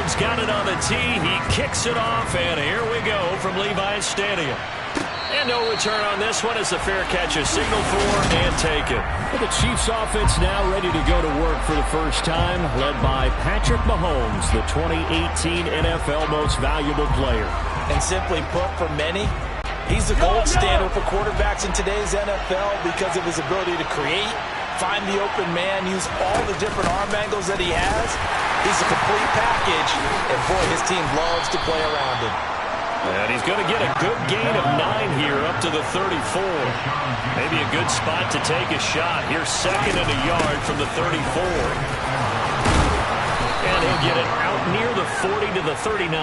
Mahomes got it on the tee. He kicks it off, and here we go from Levi's Stadium. And no return on this one as the fair catch is signaled for and taken. Well, the Chiefs offense now ready to go to work for the first time, led by Patrick Mahomes, the 2018 NFL Most Valuable Player. And simply put, for many, he's the gold standard for quarterbacks in today's NFL because of his ability to create, find the open man, use all the different arm angles that he has. He's a complete package, and boy, his team loves to play around him. And he's going to get a good gain of 9 here up to the 34. Maybe a good spot to take a shot. Here's 2nd and a yard from the 34. And he'll get it out near the 40 to the 39.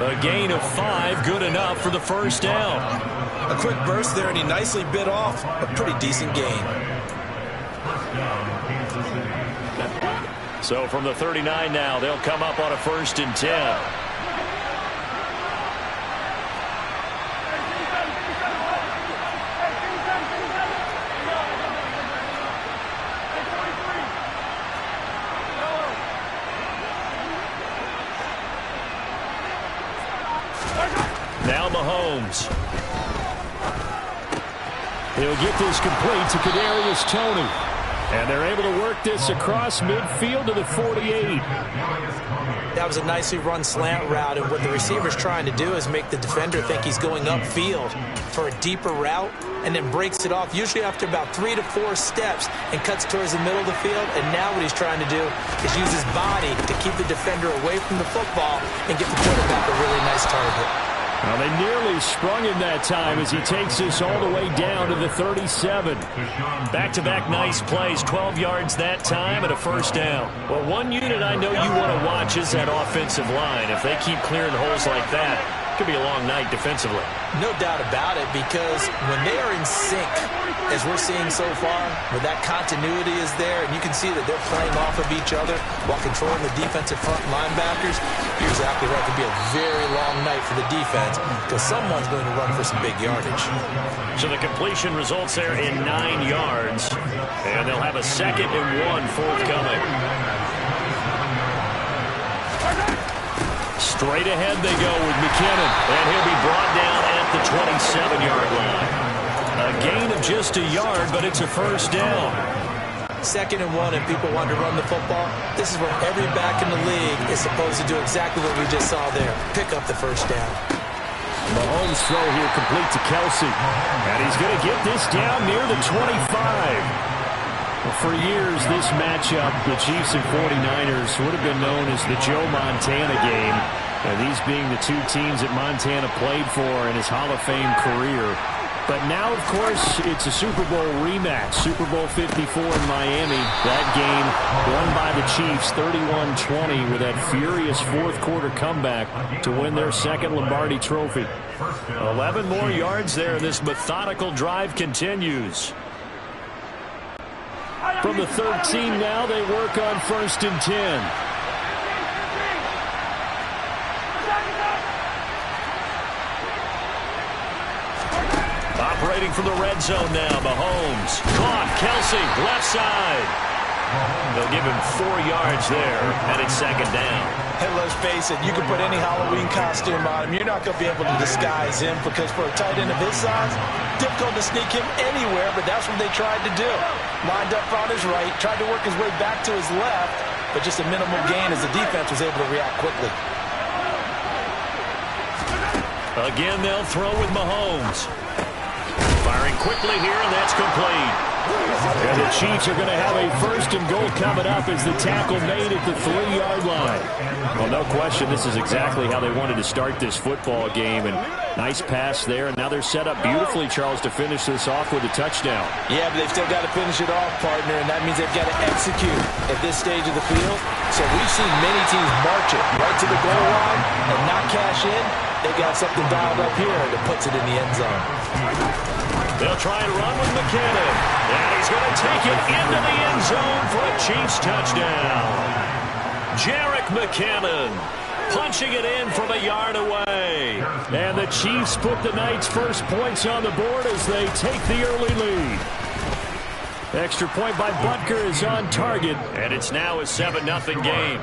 A gain of 5, good enough for the first down. A quick burst there, and he nicely bit off a pretty decent gain. So from the 39 now, they'll come up on a 1st and 10. Now Mahomes. He'll get this complete to Kadarius Toney. And they're able to work this across midfield to the 48. That was a nicely run slant route, and what the receiver's trying to do is make the defender think he's going upfield for a deeper route, and then breaks it off, usually after about 3 to 4 steps, and cuts towards the middle of the field. And now what he's trying to do is use his body to keep the defender away from the football and get the quarterback a really nice target. Well, they nearly sprung him that time as he takes this all the way down to the 37. Back-to-back nice plays, 12 yards that time and a first down. Well, one unit I know you want to watch is that offensive line. If they keep clearing holes like that, it could be a long night defensively. No doubt about it, because when they are in sync, as we're seeing so far, where that continuity is there, and you can see that they're playing off of each other while controlling the defensive front linebackers, you're exactly right. It could be a very long night for the defense because someone's going to run for some big yardage. So the completion results there in 9 yards, and they'll have a 2nd and 1 forthcoming. Straight ahead they go with McKinnon, and he'll be brought down at the 27-yard line. A gain of just a yard, but it's a first down. 2nd and 1, and people want to run the football. This is where every back in the league is supposed to do exactly what we just saw there. Pick up the first down. Mahomes' throw here complete to Kelsey. And he's going to get this down near the 25. Well, for years, this matchup, the Chiefs and 49ers, would have been known as the Joe Montana game. And these being the two teams that Montana played for in his Hall of Fame career. But now, of course, it's a Super Bowl rematch. Super Bowl 54 in Miami. That game won by the Chiefs 31-20 with that furious fourth-quarter comeback to win their 2nd Lombardi trophy. 11 more yards there. This methodical drive continues. From the 13 now, they work on 1st and 10. Operating from the red zone now, Mahomes. Caught, Kelsey, left side. They'll give him 4 yards there, and it's 2nd down. Hey, let's face it, you can put any Halloween costume on him. You're not going to be able to disguise him because for a tight end of his size, difficult to sneak him anywhere, but that's what they tried to do. Lined up on his right, tried to work his way back to his left, but just a minimal gain as the defense was able to react quickly. Again, they'll throw with Mahomes. Firing quickly here, and that's complete. And the Chiefs are going to have a 1st and goal coming up as the tackle made at the 3-yard line. Well, no question, this is exactly how they wanted to start this football game. And nice pass there, and now they're set up beautifully, Charles, to finish this off with a touchdown. Yeah, but they've still got to finish it off, partner, and that means they've got to execute at this stage of the field. So we've seen many teams march it right to the goal line and not cash in. They got something dialed up here that puts it in the end zone. They'll try and run with McKinnon. And he's going to take it into the end zone for a Chiefs touchdown. Jerick McKinnon punching it in from a yard away. And the Chiefs put the night's first points on the board as they take the early lead. Extra point by Butker is on target. And it's now a 7-0 game.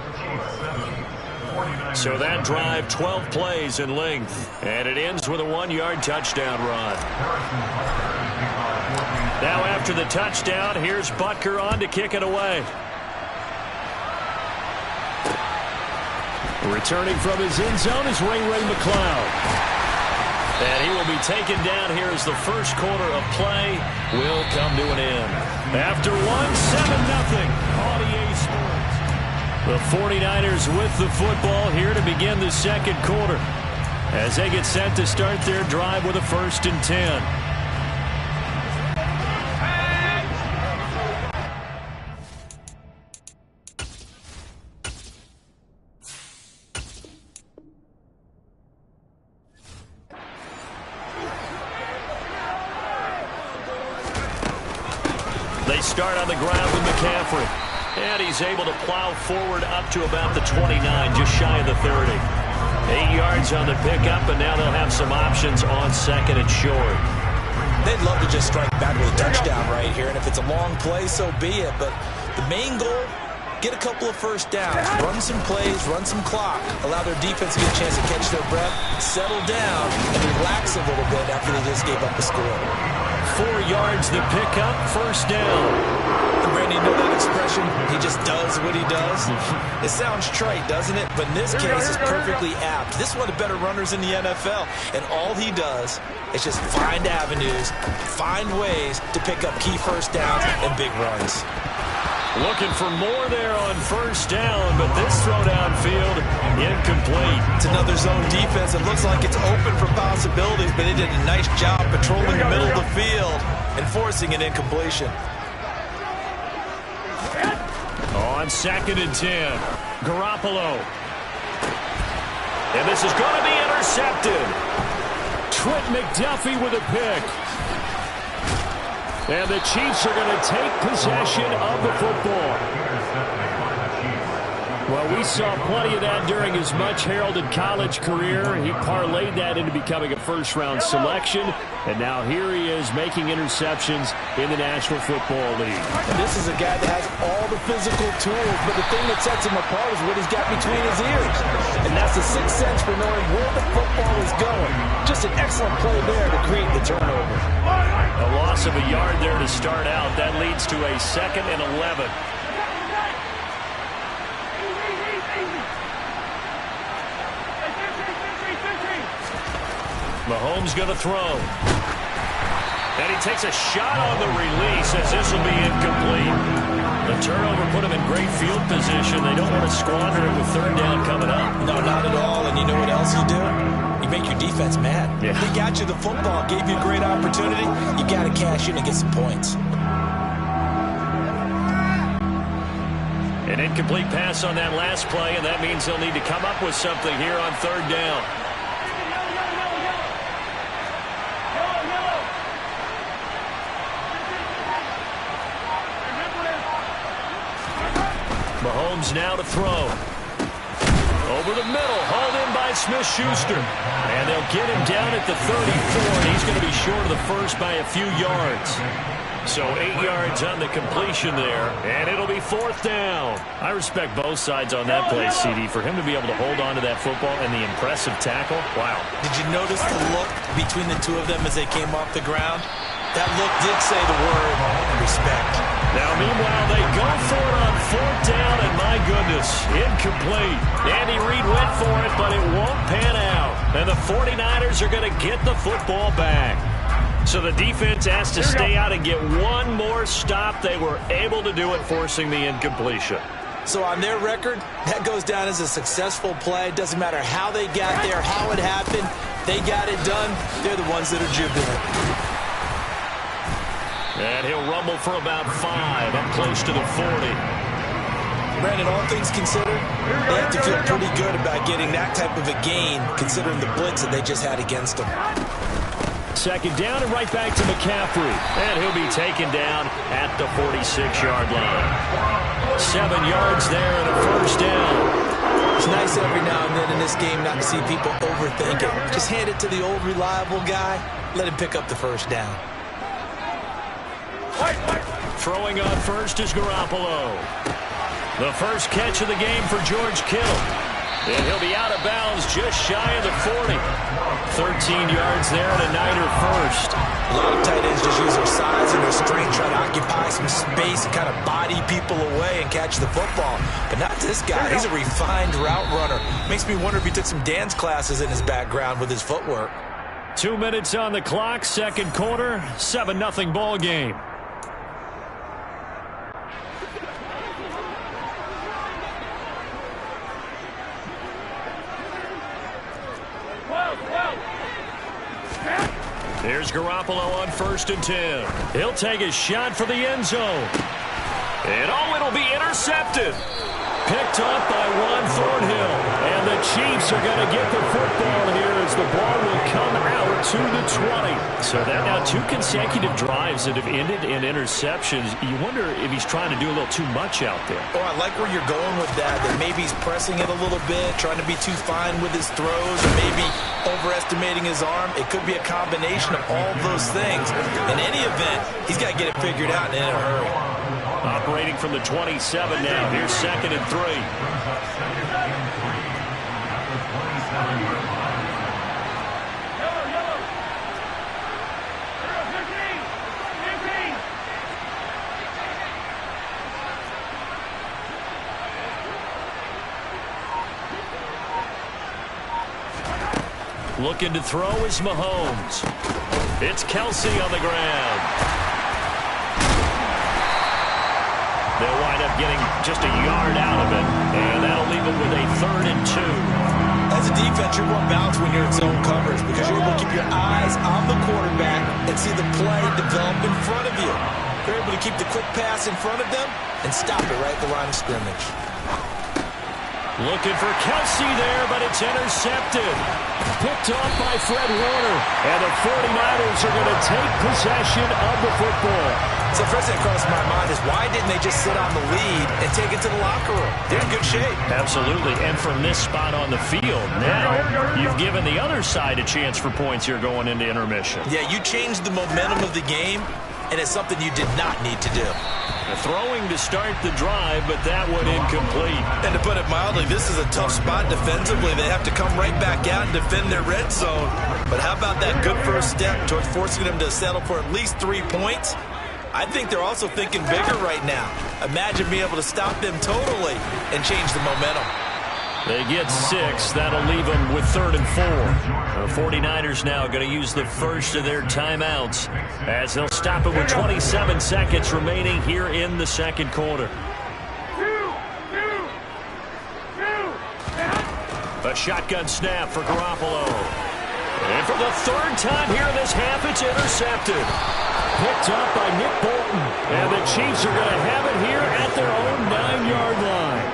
So that drive, 12 plays in length. And it ends with a 1-yard touchdown run. Now after the touchdown, here's Butker on to kick it away. Returning from his end zone is Ray McCloud. And he will be taken down here as the first quarter of play will come to an end. After 7-0 on EA Sports. The 49ers with the football here to begin the second quarter as they get set to start their drive with a 1st and 10. They start on the ground with McCaffrey. And he's able to plow forward up to about the 29, just shy of the 30. 8 yards on the pickup, and now they'll have some options on 2nd and short. They'd love to just strike back with a touchdown right here, and if it's a long play, so be it. But the main goal, get a couple of first downs, run some plays, run some clock, allow their defense to get a chance to catch their breath, settle down, and relax a little bit after they just gave up a score. 4 yards the pickup, 1st down. And Randy, you know that expression? He just does what he does. It sounds trite, doesn't it? But in this case, it's perfectly apt. This is one of the better runners in the NFL, and all he does is just find avenues, find ways to pick up key first downs and big runs. Looking for more there on 1st down, but this throw downfield incomplete. It's another zone defense. It looks like it's open for possibilities, but they did a nice job patrolling the middle of the field and forcing an incompletion. On 2nd and 10, Garoppolo. And this is going to be intercepted. Trent McDuffie with a pick. And the Chiefs are going to take possession of the football. Well, we saw plenty of that during his much-heralded college career. He parlayed that into becoming a first-round selection. And now here he is making interceptions in the National Football League. And this is a guy that has all the physical tools, but the thing that sets him apart is what he's got between his ears. And that's the sixth sense for knowing where the football is going. Just an excellent play there to create the turnover. A loss of a yard there to start out. That leads to a 2nd and 11. Mahomes going to throw. And he takes a shot on the release as this will be incomplete. The turnover put him in great field position. They don't want to squander it with 3rd down coming up. No, not at all. And you know what else you do? You make your defense mad. Yeah. They got you the football, gave you a great opportunity. You got to cash in and get some points. An incomplete pass on that last play, and that means they'll need to come up with something here on 3rd down. Mahomes now to throw. Over the middle, hauled in by Smith-Schuster. And they'll get him down at the 34, and he's going to be short of the first by a few yards. So 8 yards on the completion there, and it'll be 4th down. I respect both sides on that play, CD. For him to be able to hold on to that football and the impressive tackle, wow. Did you notice the look between the two of them as they came off the ground? That look did say the word respect. Now, meanwhile, they go for it on 4th down, and my goodness, incomplete. Andy Reid went for it, but it won't pan out. And the 49ers are going to get the football back. So the defense has to stay out and get one more stop. They were able to do it, forcing the incompletion. So on their record, that goes down as a successful play. Doesn't matter how they got there, how it happened. They got it done. They're the ones that are jubilant. And he'll rumble for about 5, up close to the 40. Brandon, all things considered, they have to feel pretty good about getting that type of a gain, considering the blitz that they just had against them. 2nd down and right back to McCaffrey. And he'll be taken down at the 46-yard line. 7 yards there and a 1st down. It's nice every now and then in this game not to see people overthink it. Just hand it to the old reliable guy. Let him pick up the 1st down. Throwing on first is Garoppolo. The first catch of the game for George Kittle. And he'll be out of bounds just shy of the 40. 13 yards there and a Niner first. A lot of tight ends just use their size and their strength, try to occupy some space and kind of body people away and catch the football. But not this guy. He's a refined route runner. Makes me wonder if he took some dance classes in his background with his footwork. 2 minutes on the clock, second quarter, 7-0 ball game. Here's Garoppolo on 1st and 10. He'll take a shot for the end zone. And it'll be intercepted. Picked up by Juan Thornhill. And the Chiefs are going to get the football here as the ball will come out to the 20. So that now 2 consecutive drives that have ended in interceptions. You wonder if he's trying to do a little too much out there. Oh, I like where you're going with that maybe he's pressing it a little bit, trying to be too fine with his throws, or maybe overestimating his arm. It could be a combination of all those things. In any event, he's got to get it figured out and in a hurry. Operating from the 27 now. Here's 2nd and 3. Looking to throw is Mahomes. It's Kelsey on the ground. They'll wind up getting just a yard out of it, and that'll leave them with a 3rd and 2. As a defense, you're more balanced when you're in zone coverage because you're able to keep your eyes on the quarterback and see the play develop in front of you. You're able to keep the quick pass in front of them and stop it right at the line of scrimmage. Looking for Kelsey there, but it's intercepted. Picked off by Fred Warner. And the 49ers are going to take possession of the football. So the first thing that crossed my mind is why didn't they just sit on the lead and take it to the locker room? They're in good shape. Absolutely. And from this spot on the field, now you've given the other side a chance for points here going into intermission. Yeah, you changed the momentum of the game, and it's something you did not need to do. Throwing to start the drive, but that one incomplete. And to put it mildly, this is a tough spot defensively. They have to come right back out and defend their red zone. But how about that good first step towards forcing them to settle for at least 3 points? I think they're also thinking bigger right now. Imagine being able to stop them totally and change the momentum. They get 6. That'll leave them with 3rd and 4. The 49ers now going to use the first of their timeouts as they'll stop it with 27 seconds remaining here in the second quarter. A shotgun snap for Garoppolo. And for the 3rd time here in this half, it's intercepted. Picked up by Nick Bolton. And the Chiefs are going to have it here at their own 9-yard line.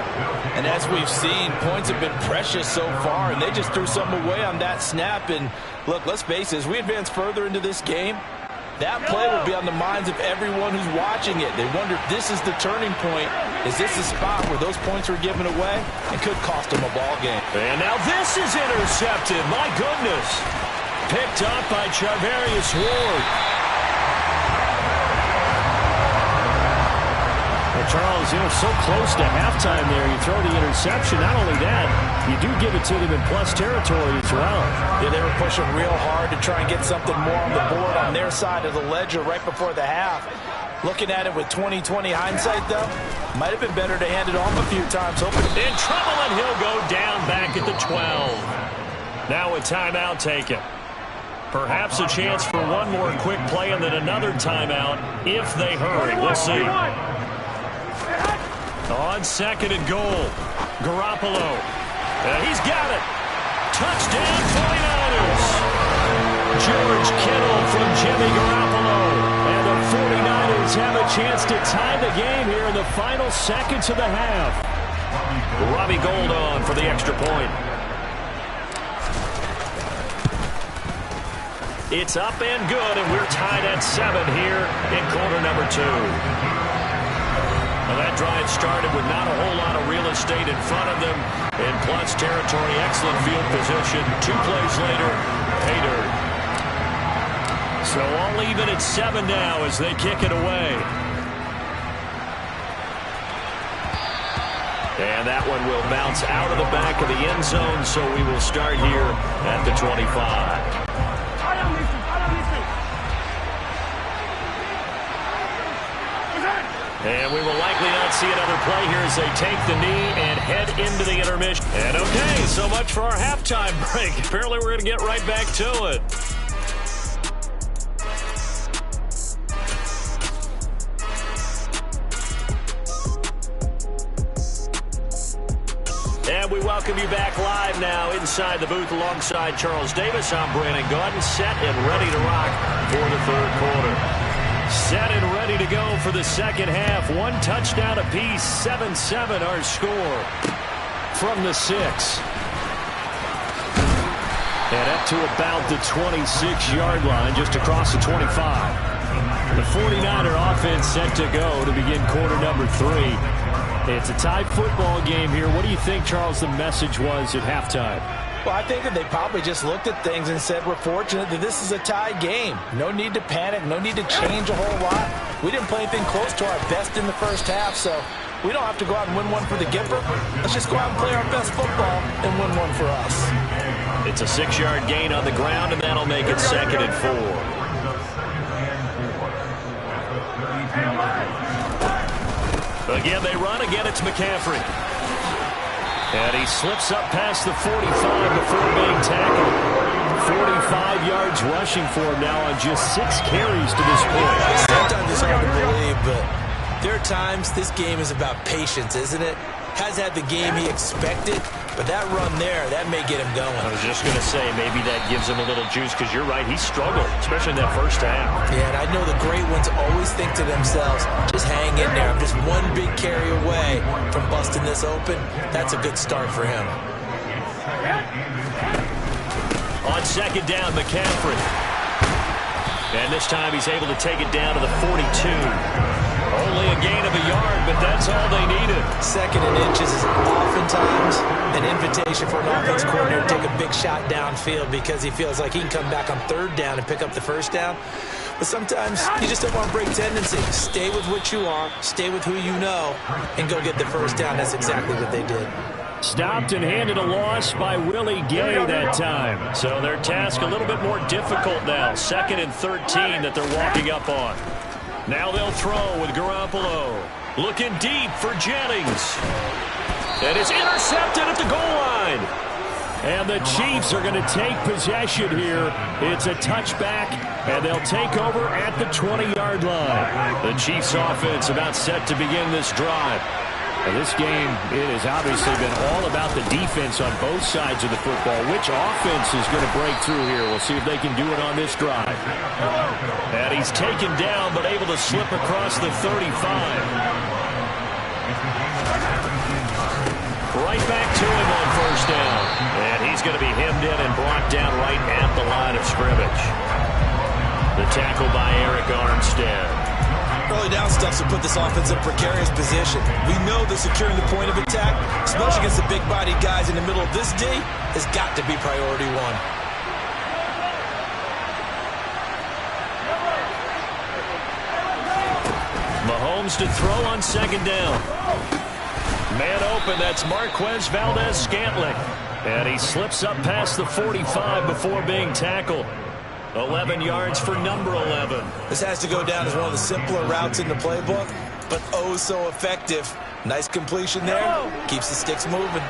And as we've seen, points have been precious so far, and they just threw something away on that snap. And look, let's face it, as we advance further into this game, that play will be on the minds of everyone who's watching it. They wonder if this is the turning point. Is this the spot where those points were given away and could cost them a ball game? And now this is intercepted. My goodness. Picked up by Charvarius Ward. Charles, so close to halftime there. You throw the interception. Not only that, you do give it to them in plus territory as well. Yeah, they were pushing real hard to try and get something more on the board on their side of the ledger right before the half. Looking at it with 20/20 hindsight, though, might have been better to hand it off a few times. In trouble, and he'll go down back at the 12. Now a timeout taken. Perhaps a chance for one more quick play and then another timeout if they hurry. We'll see. On 2nd and goal, Garoppolo. He's got it. Touchdown, 49ers. George Kittle from Jimmy Garoppolo. And the 49ers have a chance to tie the game here in the final seconds of the half. Robbie Gould on for the extra point. It's up and good, and we're tied at 7 here in quarter number 2. Well, that drive started with not a whole lot of real estate in front of them. In plus territory, excellent field position. 2 plays later, pay dirt. So all even at 7 now as they kick it away. And that one will bounce out of the back of the end zone, so we will start here at the 25. And we will likely not see another play here as they take the knee and head into the intermission. And okay, so much for our halftime break. Apparently we're going to get right back to it. And we welcome you back live now inside the booth alongside Charles Davis. I'm Brandon Gaudin, set and ready to rock for the third quarter. Set and ready to go for the second half. One touchdown apiece, 7-7 our score from the 6. And up to about the 26-yard line, just across the 25. The 49er offense set to go to begin quarter number 3. It's a tight football game here. What do you think, Charles, the message was at halftime? Well, I think that they probably just looked at things and said, we're fortunate that this is a tie game. No need to panic, no need to change a whole lot. We didn't play anything close to our best in the first half, so we don't have to go out and win one for the Gipper. Let's just go out and play our best football and win one for us. It's a 6-yard gain on the ground, and that'll make it 2nd and 4. Again, they run. Again, it's McCaffrey. And he slips up past the 45 before being tackled. 45 yards rushing for him now on just 6 carries to this point. Sometimes it's hard to believe, but there are times this game is about patience, isn't it? Has had the game he expected, but that run there, that may get him going. I was just going to say, maybe that gives him a little juice, because you're right, he struggled, especially in that first half. Yeah, and I know the great ones always think to themselves, just hang in there. I'm just one big carry away from busting this open. That's a good start for him. On second down, McCaffrey. And this time he's able to take it down to the 42. Only a gain of a yard, but that's all they needed. 2nd and inches is oftentimes an invitation for an offense coordinator to take a big shot downfield because he feels like he can come back on 3rd down and pick up the 1st down. But sometimes you just don't want to break tendency. Stay with what you are, stay with who you know, and go get the 1st down. That's exactly what they did. Stopped and handed a loss by Willie Gay that time. So their task a little bit more difficult now. 2nd and 13 that they're walking up on. Now they'll throw with Garoppolo. Looking deep for Jennings. And it's intercepted at the goal line. And the Chiefs are going to take possession here. It's a touchback, and they'll take over at the 20-yard line. The Chiefs offense about set to begin this drive. And this game, it has obviously been all about the defense on both sides of the football. Which offense is going to break through here? We'll see if they can do it on this drive. And he's taken down, but able to slip across the 35. Right back to him on 1st down. And he's going to be hemmed in and brought down right at the line of scrimmage. The tackle by Eric Armstead. Early down stuff to put this offense in a precarious position. We know that securing the point of attack, especially against the big-bodied guys in the middle of this D, has got to be priority 1. Mahomes to throw on 2nd down. Man open, that's Marquez Valdez-Scantling. And he slips up past the 45 before being tackled. 11 yards for number 11. This has to go down as one of the simpler routes in the playbook, but oh so effective. Nice completion there. Keeps the sticks moving.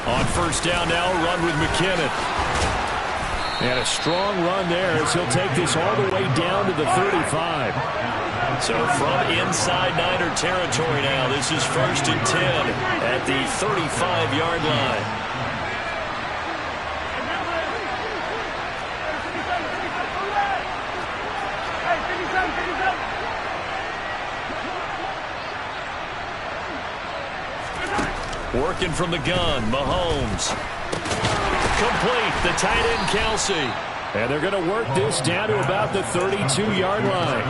On 1st down now, run with McKinnon. And a strong run there as he'll take this all the way down to the 35. So from inside Niner territory now, this is 1st and 10 at the 35-yard line. Working from the gun, Mahomes. Complete, the tight end, Kelsey. And they're going to work this down to about the 32-yard line.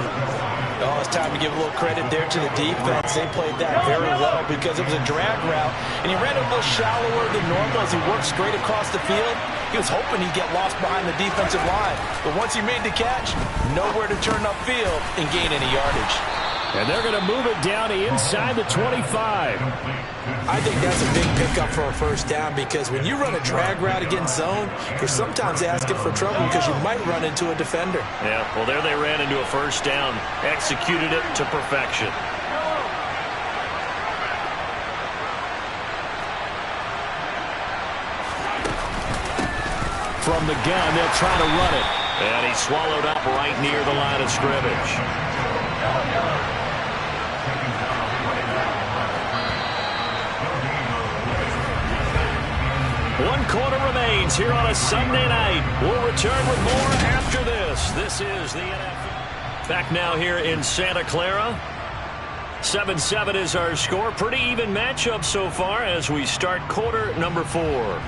Oh, it's time to give a little credit there to the defense. They played that very well because it was a drag route, and he ran it a little shallower than normal as he worked straight across the field. He was hoping he'd get lost behind the defensive line, but once he made the catch, nowhere to turn upfield and gain any yardage. And they're going to move it down to inside the 25. I think that's a big pickup for a first down because when you run a drag route against zone, you're sometimes asking for trouble because you might run into a defender. Yeah, well, there they ran into a first down, executed it to perfection. From the gun, they'll try to run it. And he's swallowed up right near the line of scrimmage. One quarter remains here on a Sunday night. We'll return with more after this. This is the NFL. Back now here in Santa Clara. 7-7 is our score. Pretty even matchup so far as we start quarter number 4.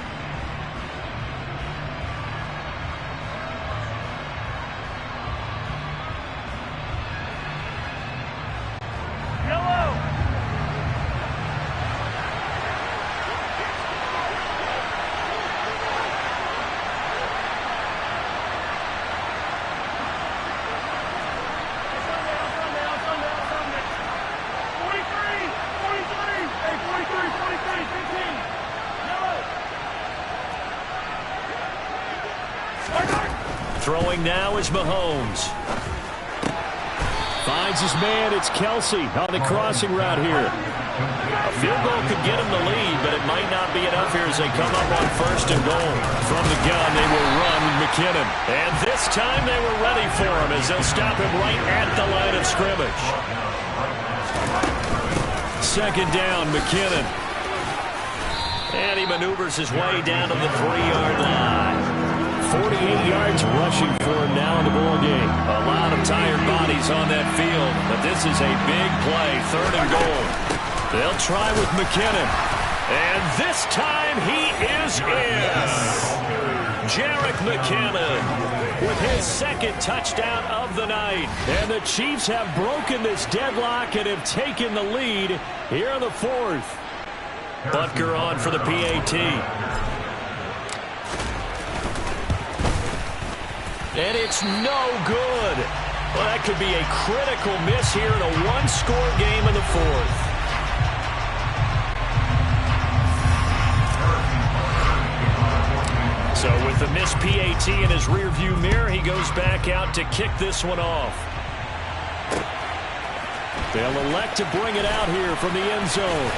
Throwing now is Mahomes. Finds his man. It's Kelsey on the crossing route here. A field goal could get him the lead, but it might not be enough here as they come up on 1st and goal. From the gun, they will run with McKinnon. And this time they were ready for him as they'll stop him right at the line of scrimmage. 2nd down, McKinnon. And he maneuvers his way down to the 3-yard line. 48 yards rushing for him now in the ball game. A lot of tired bodies on that field, but this is a big play, 3rd and goal. They'll try with McKinnon. And this time he is in. Jerick McKinnon with his 2nd touchdown of the night. And the Chiefs have broken this deadlock and have taken the lead here in the 4th. Butker on for the PAT. And it's no good. Well, that could be a critical miss here in a one-score game in the 4th. So with the missed PAT in his rearview mirror, he goes back out to kick this one off. They'll elect to bring it out here from the end zone.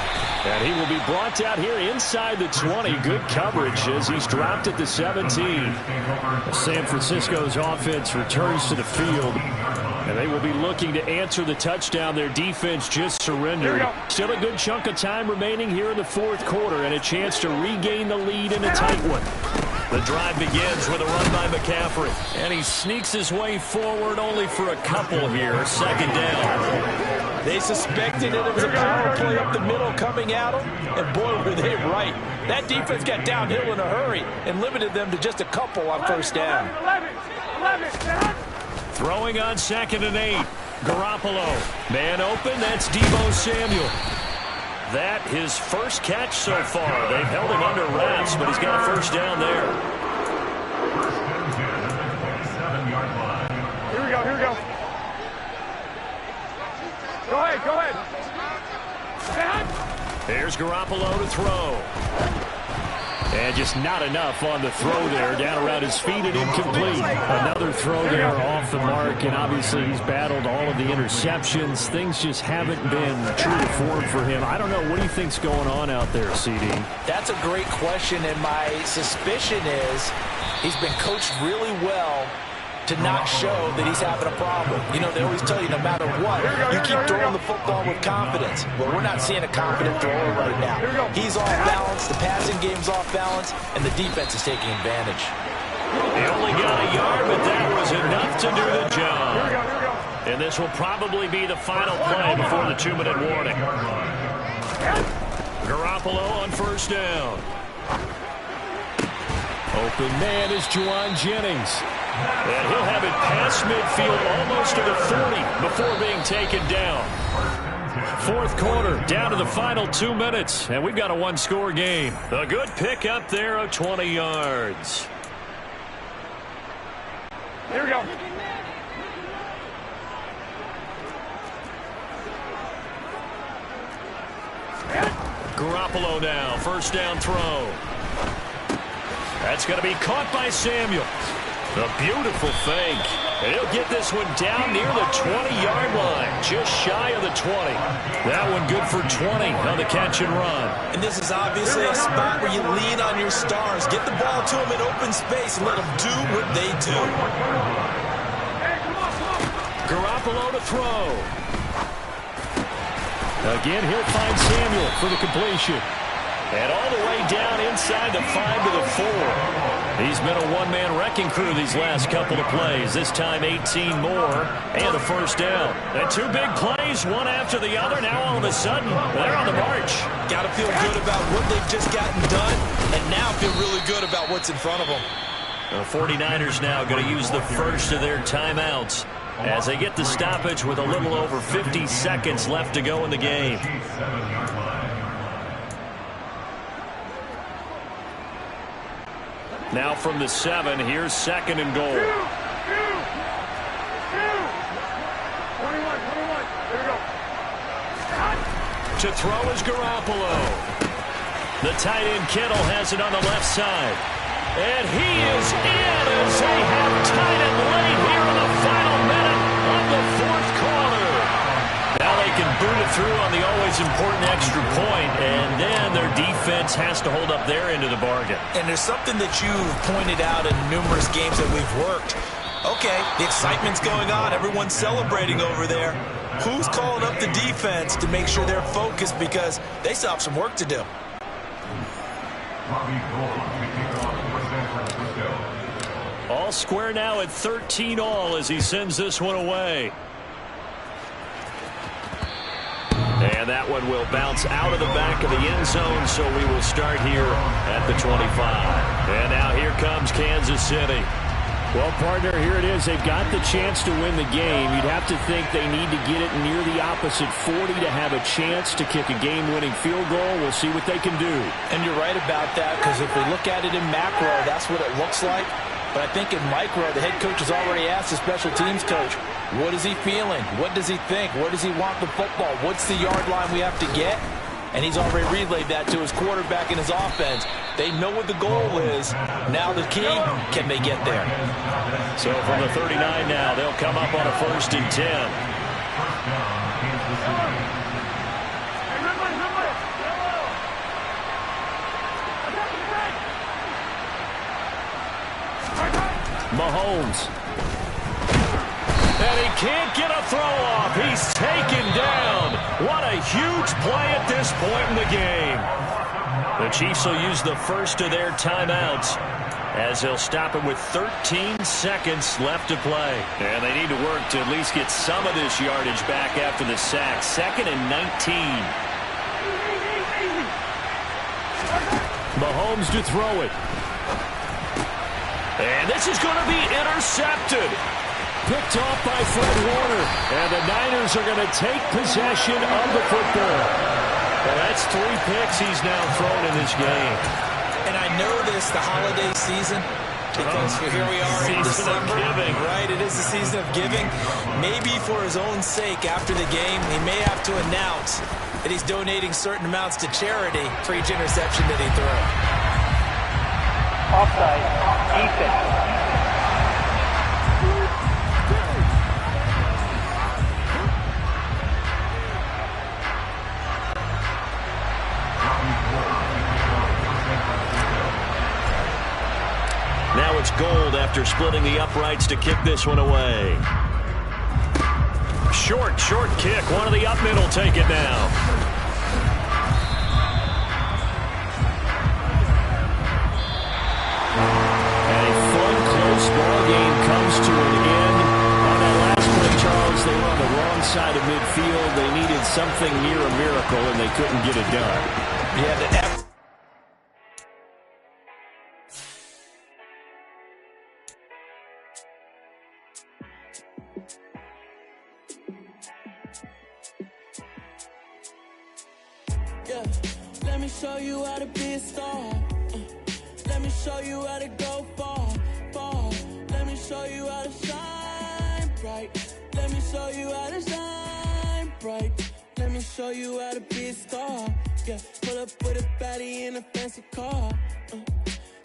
And he will be brought out here inside the 20. Good coverage as he's dropped at the 17. San Francisco's offense returns to the field. And they will be looking to answer the touchdown their defense just surrendered. Still a good chunk of time remaining here in the 4th quarter and a chance to regain the lead in a tight one. The drive begins with a run by McCaffrey. And he sneaks his way forward only for a couple here. 2nd down. They suspected it was a power play up the middle coming at them, and boy, were they right. That defense got downhill in a hurry and limited them to just a couple on 1st down. Throwing on 2nd and 8. Garoppolo. Man open, that's Deebo Samuel. That his 1st catch so far. They've held him under wraps, but he's got a 1st down there. Here we go, here we go. Go ahead, go ahead. Here's Garoppolo to throw. And just not enough on the throw there. Down around his feet and incomplete. Another throw there off the mark. And obviously he's battled all of the interceptions. Things just haven't been true to form for him. I don't know. What do you think's going on out there, CD? That's a great question. And my suspicion is he's been coached really well to not show that he's having a problem. You know, they always tell you no matter what, you keep throwing the football with confidence. Well, we're not seeing a confident thrower right now. He's off balance, the passing game's off balance, and the defense is taking advantage. He only got a yard, but that was enough to do the job. And this will probably be the final play before the 2-minute warning. Garoppolo on 1st down. Open man is Juwan Jennings. And he'll have it past midfield almost to the 40 before being taken down. 4th quarter, down to the final 2 minutes, and we've got a one-score game. A good pick up there of 20 yards. Here we go. Garoppolo now, first down throw. That's going to be caught by Samuel. A beautiful fake. And he'll get this one down near the 20-yard line, just shy of the 20. That one good for 20 on the catch and run. And this is obviously a spot where you lean on your stars. Get the ball to them in open space and let them do what they do. Garoppolo to throw. Again, he'll find Samuel for the completion. And all the way down inside the 5 to the 4. He's been a one-man wrecking crew these last couple of plays. This time 18 more and a first down. And two big plays, one after the other. Now all of a sudden, they're on the march. Got to feel good about what they've just gotten done, and now feel really good about what's in front of them. The 49ers now going to use the first of their timeouts as they get the stoppage with a little over 50 seconds left to go in the game. Now from the 7, here's second and goal. 21, 21. Here we go. To throw is Garoppolo. The tight end Kittle has it on the left side. And he is in as they have tied it late here in the final minute of the fourth quarter. Now they can boot it through on the always important extra point, and then their defense has to hold up their end of the bargain. And there's something that you've pointed out in numerous games that we've worked. Okay, the excitement's going on. Everyone's celebrating over there. Who's calling up the defense to make sure they're focused, because they still have some work to do. All square now at 13 all as he sends this one away. And that one will bounce out of the back of the end zone, so we will start here at the 25. And now here comes Kansas City. Well, partner, here it is. They've got the chance to win the game. You'd have to think they need to get it near the opposite 40 to have a chance to kick a game-winning field goal. We'll see what they can do. And you're right about that, because if we look at it in macro, that's what it looks like. But I think in micro, the head coach has already asked the special teams coach, what is he feeling? What does he think? Where does he want the football? What's the yard line we have to get? And he's already relayed that to his quarterback and his offense. They know what the goal is. Now the key, can they get there? So from the 39 now, they'll come up on a 1st and 10. Mahomes. And he can't get a throw off. He's taken down. What a huge play at this point in the game. The Chiefs will use the first of their timeouts as they'll stop him with 13 seconds left to play. And they need to work to at least get some of this yardage back after the sack. 2nd and 19. Mahomes to throw it. And this is going to be intercepted. Picked off by Fred Warner. And the Niners are going to take possession of the football. Well, that's 3 picks he's now thrown in this game. And I know this, the holiday season, because here we are in December. Giving. Right, it is the season of giving. Maybe for his own sake, after the game, he may have to announce that he's donating certain amounts to charity for each interception that he threw. Offside, defense. Now it's Gold after splitting the uprights to kick this one away. Short kick. One of the up mid will take it now. And a fun, close ball game comes to an end. On that last play, Charles, they were on the wrong side of midfield. They needed something near a miracle, and they couldn't get it done. Yeah, the effort. Let me show you how to be a star. Let me show you how to go far, far. Let me show you how to shine bright. Let me show you how to shine bright. Let me show you how to be a star. Yeah, pull up with a baddie in a fancy car.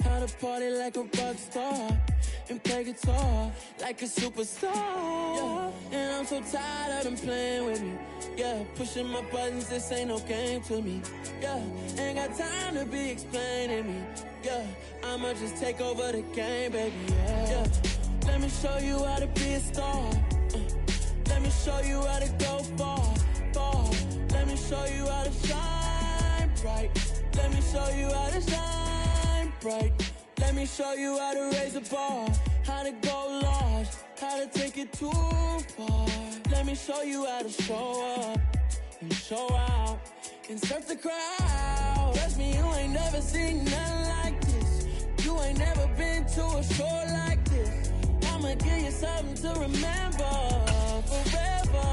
How to party like a rock star and play guitar like a superstar. Yeah, and I'm so tired of them playing with me. Yeah, pushing my buttons, this ain't no game to me. Yeah, ain't got time to be explaining me. Yeah, I'ma just take over the game, baby. Yeah, let me show you how to be a star. Let me show you how to go far, far. Let me show you how to shine bright. Let me show you how to shine bright. Let me show you how to raise the bar, how to go large, how to take it too far. Let me show you how to show up and show out and surf the crowd. Trust me, you ain't never seen nothing like this. You ain't never been to a show like this. I'ma give you something to remember forever.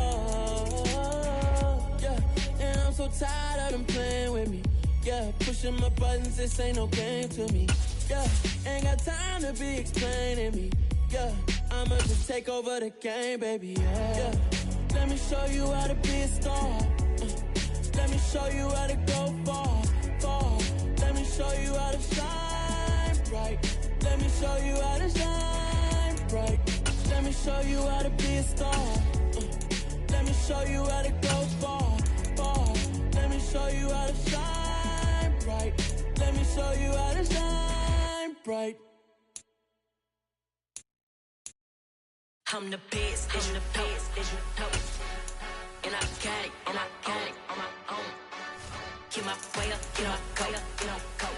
Yeah, and I'm so tired of them playing with me. Yeah, pushing my buttons, this ain't no game to me. Yeah, ain't got time to be explaining me. Yeah, I'ma just take over the game, baby. Yeah, let me show you how to be a star. Let me show you how to go far, far. Let me show you how to shine bright. Let me show you how to shine bright. Let me show you how to be a star. Let me show you how to go far, far. Let me show you how to shine bright. Let me show you how to shine bright. I'm the best, I'm the best, and I got it, and I got it on my own. Get my way up, get my go, get on go.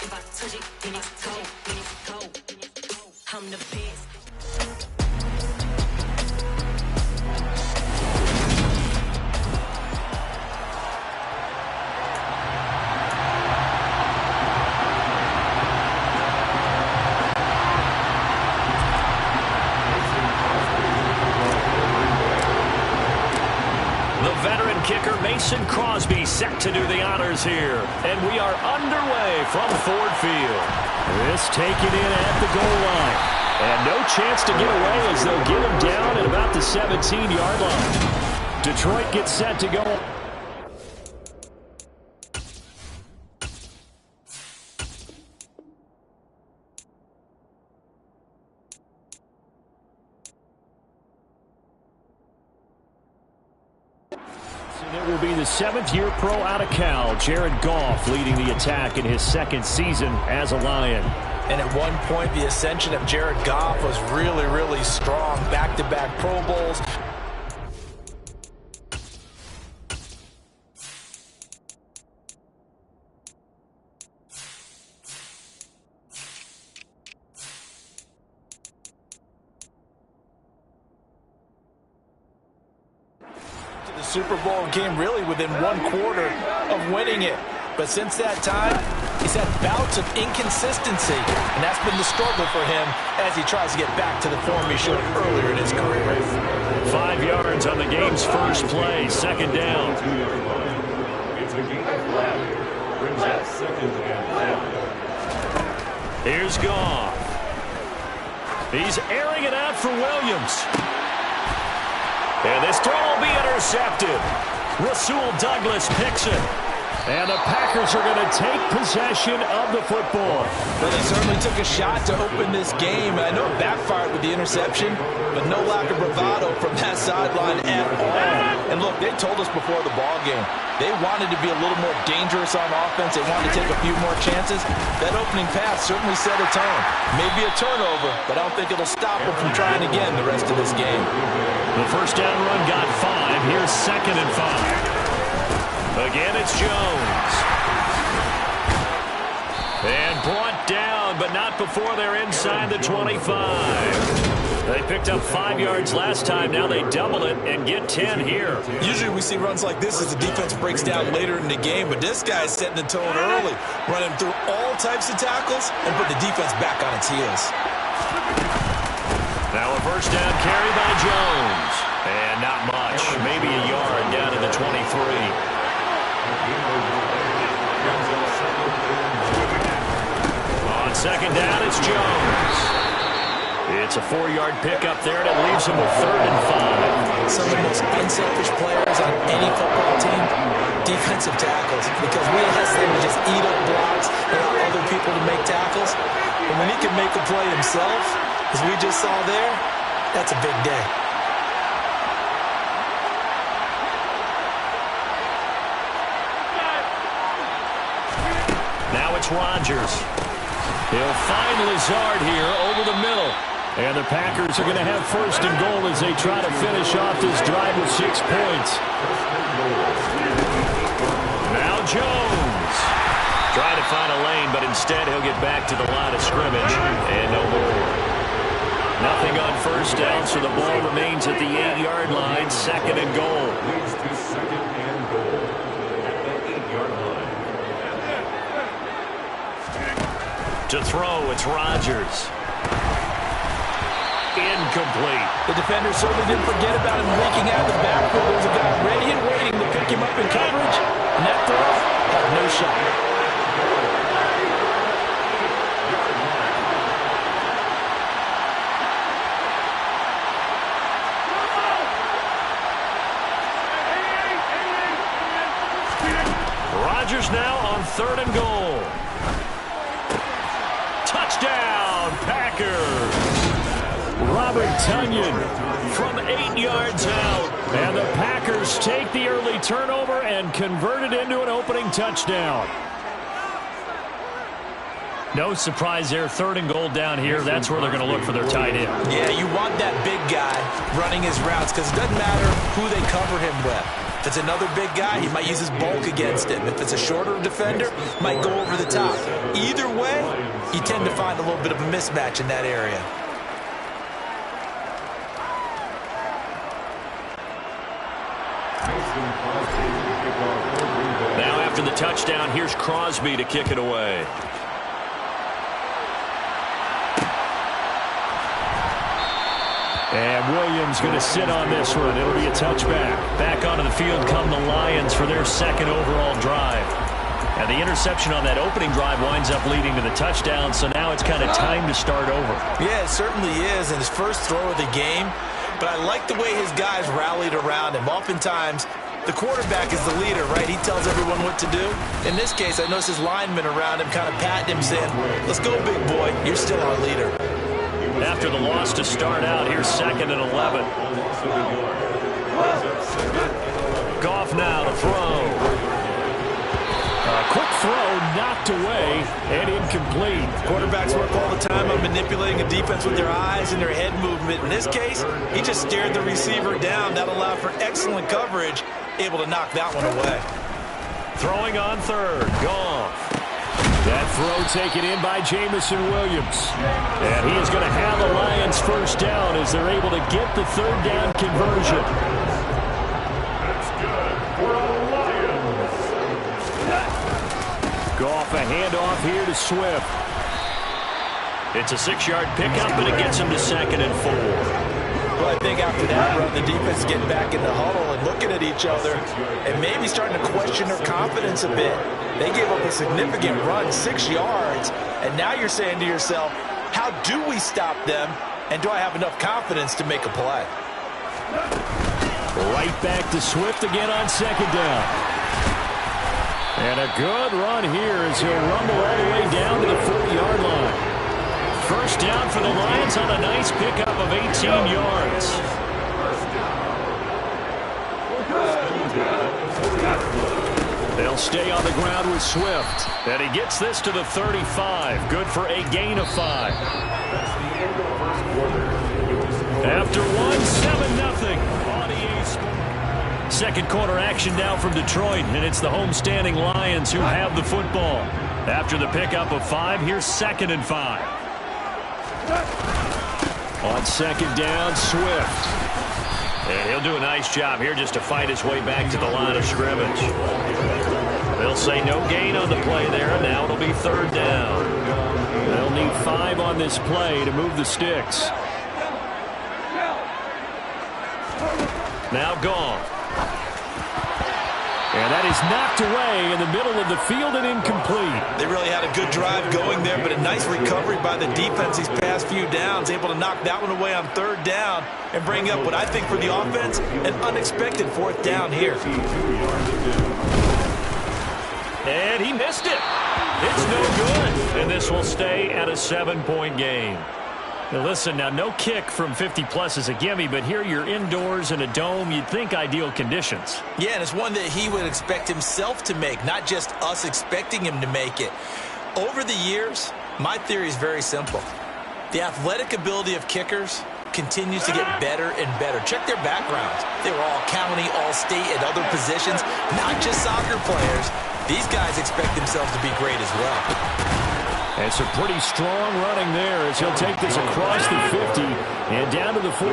If I touch it, then it's cold, then it's cold. I'm the best. Veteran kicker Mason Crosby set to do the honors here. And we are underway from Ford Field. This taken in at the goal line. And no chance to get away as they'll get him down at about the 17-yard line. Detroit gets set to go. It will be the 7th-year pro out of Cal, Jared Goff, leading the attack in his 2nd season as a Lion. And at one point, the ascension of Jared Goff was really, really strong. Back-to-back Pro Bowls. Super Bowl came really within 1 quarter of winning it. But since that time, he's had bouts of inconsistency, and that's been the struggle for him as he tries to get back to the form he showed earlier in his career. 5 yards on the game's first play, 2nd down. It's a gain of 11. Brings up 2nd and 10. Here's Goff. He's airing it out for Williams. And this throw will be intercepted. Rasul Douglas picks it. And the Packers are going to take possession of the football. Well, they certainly took a shot to open this game. I know it backfired with the interception, but no lack of bravado from that sideline at all. And look, they told us before the ball game, they wanted to be a little more dangerous on offense. They wanted to take a few more chances. That opening pass certainly set a tone. Maybe a turnover, but I don't think it'll stop them from trying again the rest of this game. The first down run got 5. Here's 2nd and 5. Again, it's Jones. And brought down, but not before they're inside the 25. They picked up 5 yards last time. Now they double it and get 10 here. Usually we see runs like this as the defense breaks down later in the game, but this guy's setting the tone early, running through all types of tackles and put the defense back on its heels. Now a first down carry by Jones. And not much, maybe a yard down to the 23. On 2nd down, it's Jones. It's a 4-yard pickup there, and it leaves him with 3rd and 5. Some of the most unselfish players on any football team defensive tackles, because we ask them to just eat up blocks and allow other people to make tackles. But when he can make a play himself, as we just saw there, that's a big day. Now it's Rodgers. He'll find Lazard here over the middle. And the Packers are going to have first and goal as they try to finish off this drive with 6 points. Now Jones. Trying to find a lane, but instead he'll get back to the line of scrimmage. And no more. Nothing on first down, so the ball remains at the 8-yard line. Second and goal. Leads to second and goal at the 8-yard line. To throw, it's Rodgers. Incomplete. The defender certainly didn't forget about him leaking out of the backfield. There's a guy ready and waiting to pick him up in coverage. And that throw had no shot. Rodgers now on third and goal. Touchdown, Packers. Robert Tonyan From 8 yards out. And the Packers take the early turnover and convert it into an opening touchdown. No surprise there. Third and goal down here. That's where they're going to look for their tight end. Yeah, you want that big guy running his routes because it doesn't matter who they cover him with. If it's another big guy, he might use his bulk against him. If it's a shorter defender, might go over the top. Either way, you tend to find a little bit of a mismatch in that area. Now after the touchdown, here's Crosby to kick it away. And Williams going to sit on this one. It'll be a touchback. Back onto the field come the Lions for their second overall drive. And the interception on that opening drive winds up leading to the touchdown, so now it's kind of time to start over. Yeah, it certainly is, and his first throw of the game. But I like the way his guys rallied around him. Oftentimes, the quarterback is the leader, right? He tells everyone what to do. In this case, I noticed his linemen around him kind of patting him, saying, let's go, big boy. You're still our leader. After the loss to start out, here's second and 11. Goff now to throw. A quick throw knocked away and incomplete. Quarterbacks work all the time on manipulating a defense with their eyes and their head movement. In this case, he just stared the receiver down. That allowed for excellent coverage, able to knock that one away. Throwing on third, Goff. That throw taken in by Jameson Williams. And he is going to have the Lions first down as they're able to get the third down conversion. That's good for the Lions. Goff a handoff here to Swift. It's a 6-yard pickup, and it gets him to second and 4. Well, I think after that run, the defense is getting back in the huddle and looking at each other and maybe starting to question their confidence a bit. They gave up a significant run, 6 yards, and now you're saying to yourself, how do we stop them, and do I have enough confidence to make a play? Right back to Swift again on second down. And a good run here as he'll rumble all the way down to the 40-yard line. First down for the Lions on a nice pickup of 18 yards. They'll stay on the ground with Swift. And he gets this to the 35. Good for a gain of 5. After one, 7-0 on EA Sports. Second quarter action now from Detroit, and it's the homestanding Lions who have the football. After the pickup of 5, here's second and 5. On second down, Swift. And he'll do a nice job here just to fight his way back to the line of scrimmage. They'll say no gain on the play there, and now it'll be third down. They'll need 5 on this play to move the sticks. Now Goff. And that is knocked away in the middle of the field and incomplete. They really had a good drive going there, but a nice recovery by the defense these past few downs, able to knock that one away on third down and bring up what I think for the offense, an unexpected fourth down here. And he missed it. It's no good. And this will stay at a 7-point game. Now listen, now no kick from 50-plus is a gimme, but here you're indoors in a dome. You'd think ideal conditions. Yeah, and it's one that he would expect himself to make, not just us expecting him to make it. Over the years, my theory is very simple. The athletic ability of kickers continues to get better and better. Check their backgrounds. They were all county, all state, at other positions, not just soccer players. These guys expect themselves to be great as well. And some pretty strong running there as he'll take this across the 50 and down to the 44.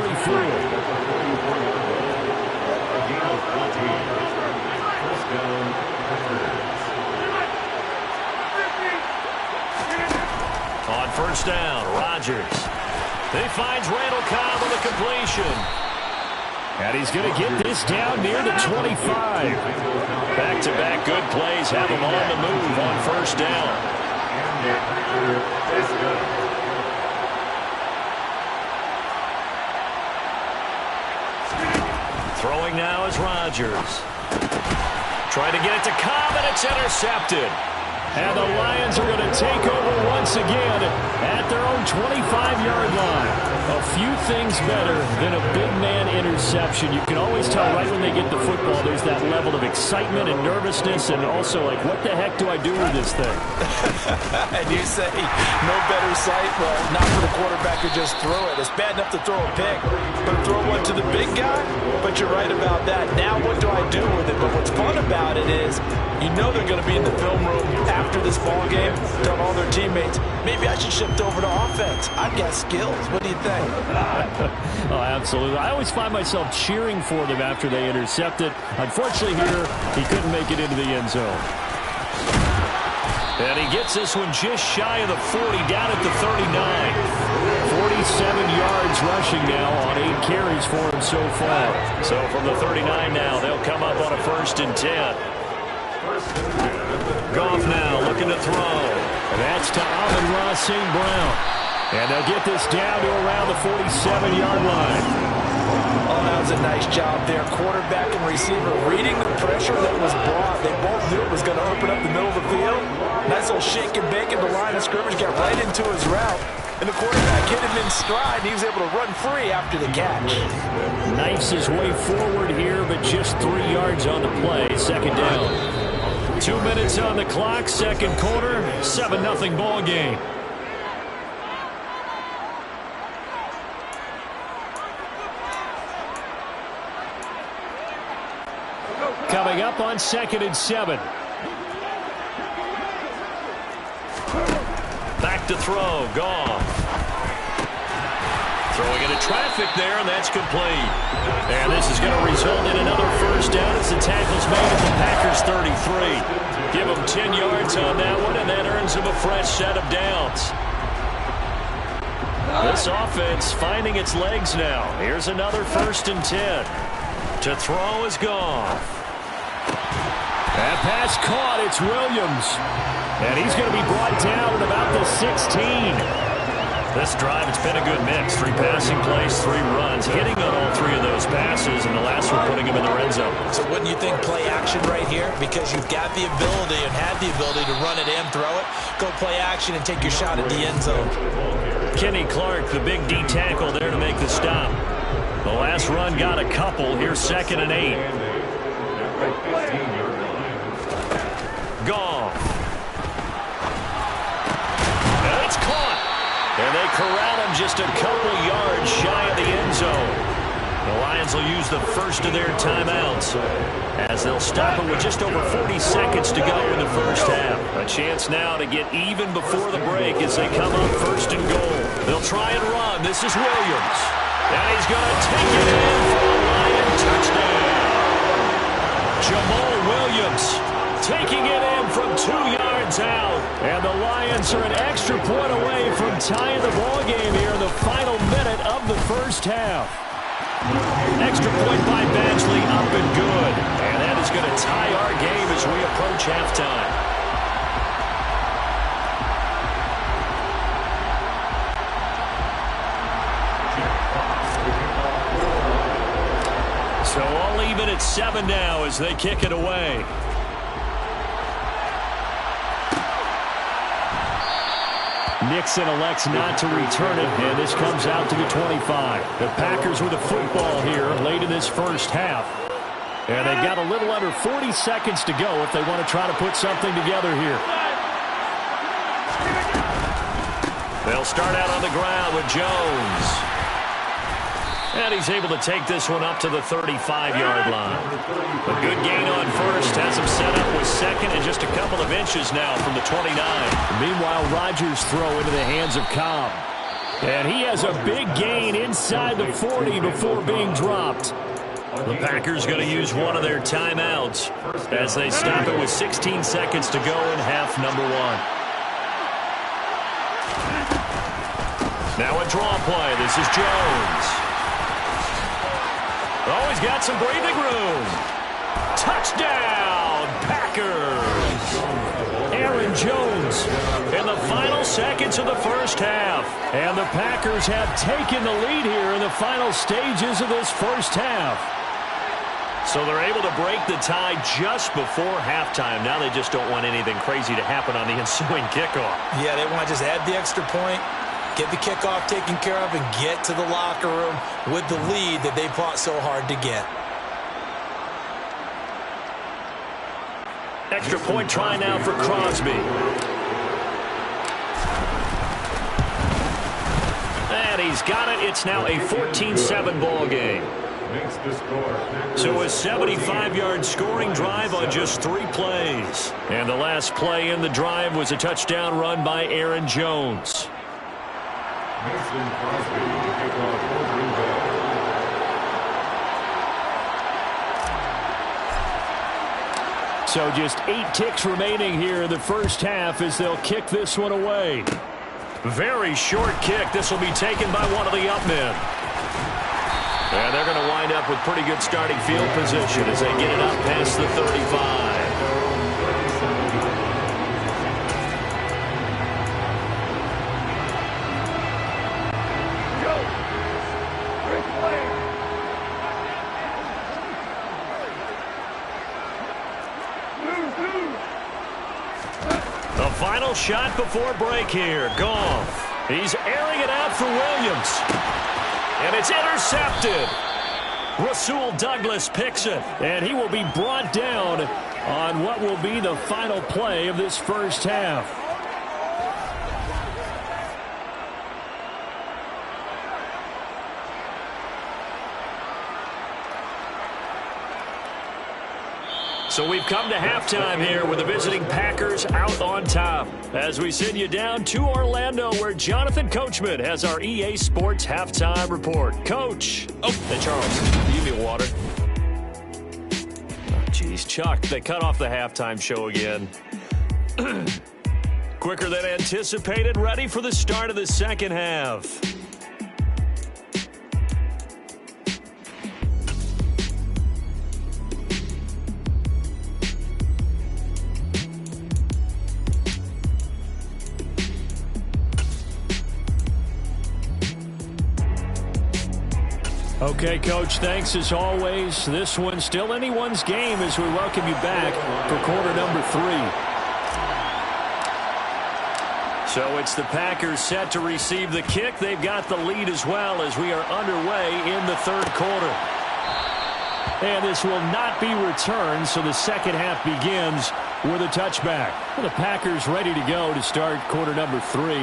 On first down, Rodgers. He finds Randall Cobb with a completion. And he's going to get this down near the 25. Back-to-back good plays have him on the move on first down. Throwing now is Rodgers. Trying to get it to Cobb, and it's intercepted. And the Lions are going to take over once again at their own 25-yard line. A few things better than a big man interception. You can always tell right when they get the football, there's that level of excitement and nervousness, and also like, what the heck do I do with this thing? And you say, no better sight? Well, not for the quarterback to just throw it. It's bad enough to throw a pick, but throw one to the big guy? But you're right about that. Now what do I do with it? But what's fun about it is, you know they're going to be in the film room after this ball game, telling all their teammates, maybe I should shift over to offense. I've got skills. What do you think? Oh, absolutely. I always find myself cheering for them after they intercept it. Unfortunately here, he couldn't make it into the end zone. And he gets this one just shy of the 40, down at the 39. 47 yards rushing now on 8 carries for him so far. So from the 39 now, they'll come up on a 1st and 10. Goff now looking to throw. And that's to Amon-Ra St. Brown. And they'll get this down to around the 47-yard line. Oh, that was a nice job there. Quarterback and receiver reading the pressure that was brought. They both knew it was going to open up the middle of the field. Nice little shake and bake at the line of scrimmage. Got right into his route. And the quarterback hit him in stride. And he was able to run free after the catch. Knifes his way forward here, but just 3 yards on the play. 2nd down. 2 minutes on the clock, 2nd quarter, 7-0 ball game. Coming up on 2nd and 7. Back to throw, Goff. Throwing into traffic there, and that's complete. And this is going to result in another 1st down as the tackle's made at the Packers 33. Give them 10 yards on that one, and that earns them a fresh set of downs. This offense finding its legs now. Here's another 1st and 10. To throw is Goff. That pass caught. It's Williams. And he's going to be brought down at about the 16. This drive, it's been a good mix. 3 passing plays, 3 runs. Hitting on all 3 of those passes, and the last one putting him in the red zone. So wouldn't you think play action right here? Because you've got the ability and had the ability to run it and throw it. Go play action and take your shot at the end zone. Kenny Clark, the big D tackle there to make the stop. The last run got a couple. Here's 2nd and 8. Goff. And it's caught. And they corral him just a couple yards shy of the end zone. The Lions will use the first of their timeouts as they'll stop it with just over 40 seconds to go in the first half. A chance now to get even before the break as they come up 1st and goal. They'll try and run. This is Williams. And he's going to take it in for a Lion touchdown. Jamal Williams taking it in from 2 yards out. And the Lions are an extra point away from tying the ball game here in the final minute of the first half. Extra point by Badgley, up and good. And that is going to tie our approach halftime. So all even at 7 now as they kick it away. Nixon elects not to return it, and this comes out to the 25. The Packers with the football here late in this first half. And they've got a little under 40 seconds to go if they want to try to put something together here. They'll start out on the ground with Jones. And he's able to take this one up to the 35-yard line. A good gain on first has him set up with second and just a couple of inches now from the 29. Meanwhile, Rodgers throw into the hands of Cobb. And he has a big gain inside the 40 before being dropped. The Packers going to use one of their timeouts as they stop it with 16 seconds to go in half number 1. Now a draw play. This is Jones. Oh, he's got some breathing room. Touchdown, Packers. Aaron Jones In the final seconds of the first half. And the Packers have taken the lead here in the final stages of this first half. So they're able to break the tie just before halftime. Now they just don't want anything crazy to happen on the ensuing kickoff. Yeah, they want to just add the extra point, get the kickoff taken care of, and get to the locker room with the lead that they fought so hard to get. Extra point try now for Crosby. And he's got it. It's now a 14-7 ball game. So a 75-yard scoring drive on just 3 plays. And the last play in the drive was a touchdown run by Aaron Jones. Mason Crosby to kick off for Green Bay. So just 8 ticks remaining here in the first half as they'll kick this one away. Very short kick. This will be taken by one of the up men. And they're going to wind up with pretty good starting field position as they get it up past the 35. The final shot before break here. Goff. He's airing it out for Williams. And it's intercepted. Rasul Douglas picks it. And he will be brought down on what will be the final play of this first half. So we've come to halftime here with the visiting Packers out on top. As we send you down to Orlando where Jonathan Coachman has our EA Sports halftime report. Coach. Oh, hey, Charles, give me water. Oh, geez, Chuck, they cut off the halftime show again. Quicker than anticipated, ready for the start of the second half. Okay, Coach, thanks as always. This one's still anyone's game as we welcome you back for quarter number 3. So it's the Packers set to receive the kick. They've got the lead as well as we are underway in the third quarter. And this will not be returned, so the second half begins with a touchback. Well, the Packers ready to go to start quarter number 3.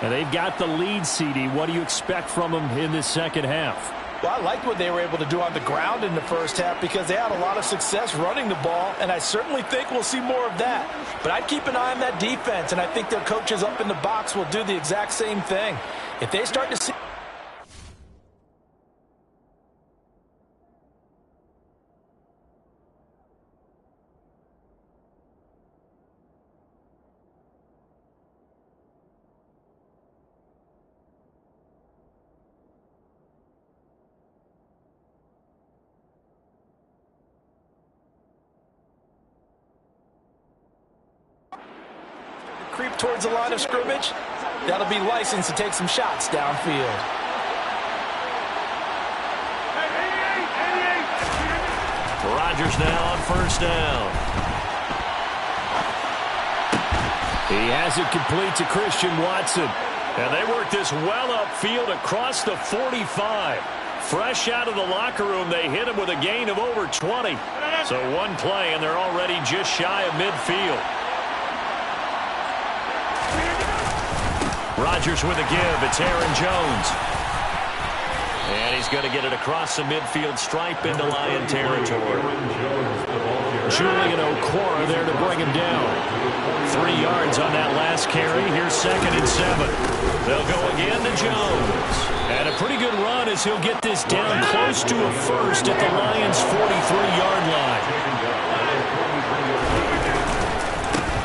And they've got the lead, CD. What do you expect from them in this second half? Well, I liked what they were able to do on the ground in the first half because they had a lot of success running the ball, and I certainly think we'll see more of that. But I'd keep an eye on that defense, and I think their coaches up in the box will do the exact same thing. If they start to see creep towards the line of scrimmage, that'll be licensed to take some shots downfield. Rodgers now on first down. He has it complete to Christian Watson. And they work this well upfield across the 45. Fresh out of the locker room, they hit him with a gain of over 20. So one play, and they're already just shy of midfield. Rodgers with a give. It's Aaron Jones. And he's going to get it across the midfield stripe into Lion territory. Julian Okwara there to bring him down. 3 yards on that last carry. Here's 2nd and 7. They'll go again to Jones. And a pretty good run as he'll get this down close to a first at the Lions' 43-yard line.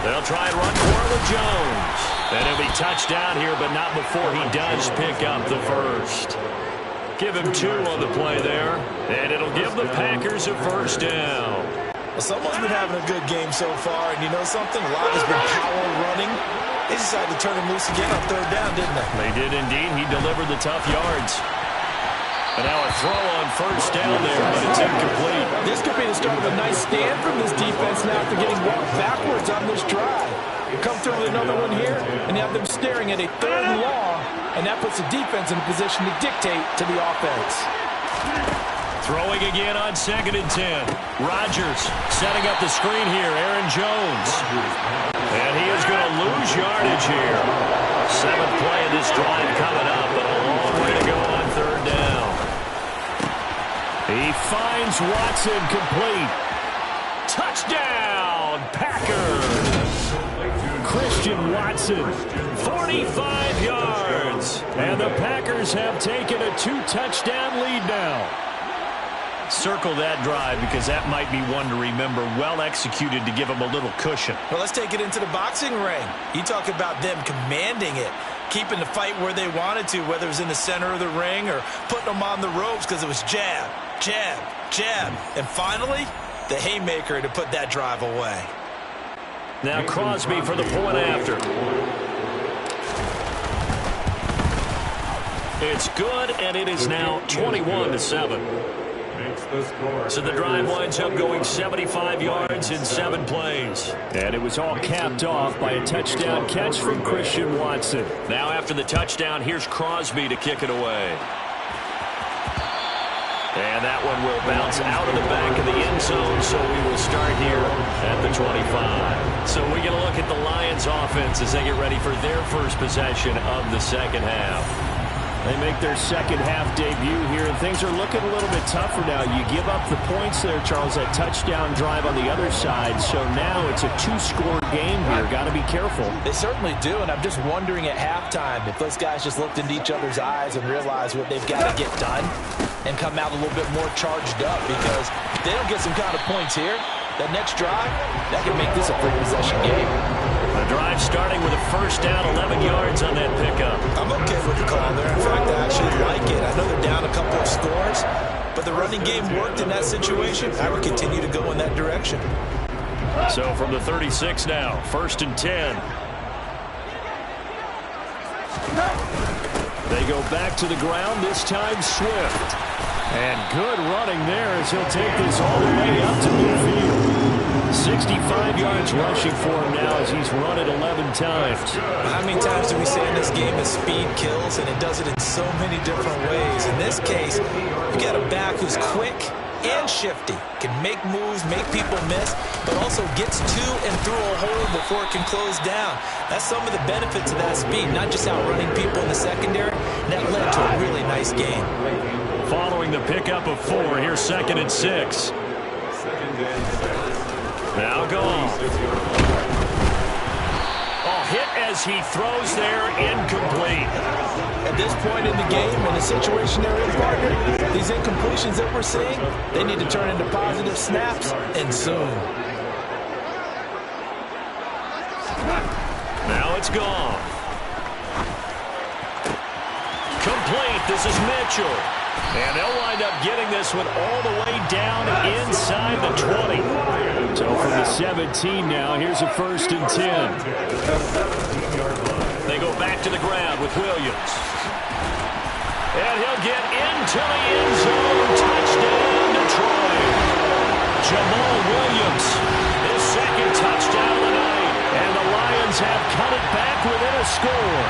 They'll try and run for it with Jones. And he'll be touched down here, but not before he does pick up the first. Give him 2 on the play there. And it'll give the Packers a first down. Well, someone's been having a good game so far, and you know something? A lot has been power running. They decided to turn him loose again on 3rd down, didn't they? They did indeed. He delivered the tough yards. And now a throw on first down there, but it's incomplete. This could be the start of a nice stand from this defense now after getting walked backwards on this drive. You come through with another one here, and you have them staring at a 3rd and long, and that puts the defense in a position to dictate to the offense. Throwing again on 2nd and 10. Rodgers setting up the screen here. Aaron Jones. And he is going to lose yardage here. 7th play of this drive coming up, but a long way to go on 3rd down. He finds Watson complete. Touchdown, Packers. Christian Watson, 45 yards. and the Packers have taken a 2-touchdown lead now. Circle that drive because that might be one to remember. Well executed to give them a little cushion. Well, let's take it into the boxing ring. You talk about them commanding it, keeping the fight where they wanted to, whether it was in the center of the ring or putting them on the ropes because it was jab, jab, jab. And finally, the haymaker to put that drive away. Now Crosby for the point after. It's good, and it is now 21-7. So the drive winds up going 75 yards in 7 plays. And it was all capped off by a touchdown catch from Christian Watson. Now after the touchdown, here's Crosby to kick it away. And that one will bounce out of the back of the end zone, so we will start here at the 25. So we get a look at the Lions offense as they get ready for their first possession of the second half. They make their second half debut here, and things are looking a little bit tougher now. You give up the points there, Charles, that touchdown drive on the other side. So now it's a 2-score game here. Got to be careful. They certainly do, and I'm just wondering at halftime if those guys just looked into each other's eyes and realized what they've got to get done and come out a little bit more charged up, because if they don't get some kind of points here, that next drive, that can make this a 3-possession game. The drive starting with a first down, 11 yards on that pickup. I'm okay with the call there. In fact, I actually like it. I know they're down a couple of scores, but the running game worked in that situation. I would continue to go in that direction. So from the 36 now, 1st and 10. They go back to the ground, this time Swift. And good running there as he'll take this all the way up to midfield. 65 yards rushing for him now as he's run it 11 times. How many times do we say in this game that speed kills, and it does it in so many different ways? In this case, you got a back who's quick and shifty, can make moves, make people miss, but also gets to and through a hole before it can close down. That's some of the benefits of that speed, not just outrunning people in the secondary. That led to a really nice game. Following the pickup of 4, here's 2nd and 6. Now gone. Oh, hit as he throws there, incomplete. At this point in the game, in the situation they're in, partner, these incompletions that we're seeing, they need to turn into positive snaps, and soon. Now it's gone. Complete. This is Mitchell. And they'll wind up getting this one all the way down inside the 20. So from the 17 now. Here's a 1st and 10. They go back to the ground with Williams. And he'll get into the end zone. Touchdown, Detroit. Jamal Williams, his 2nd touchdown of the night. And the Lions have cut it back within a score.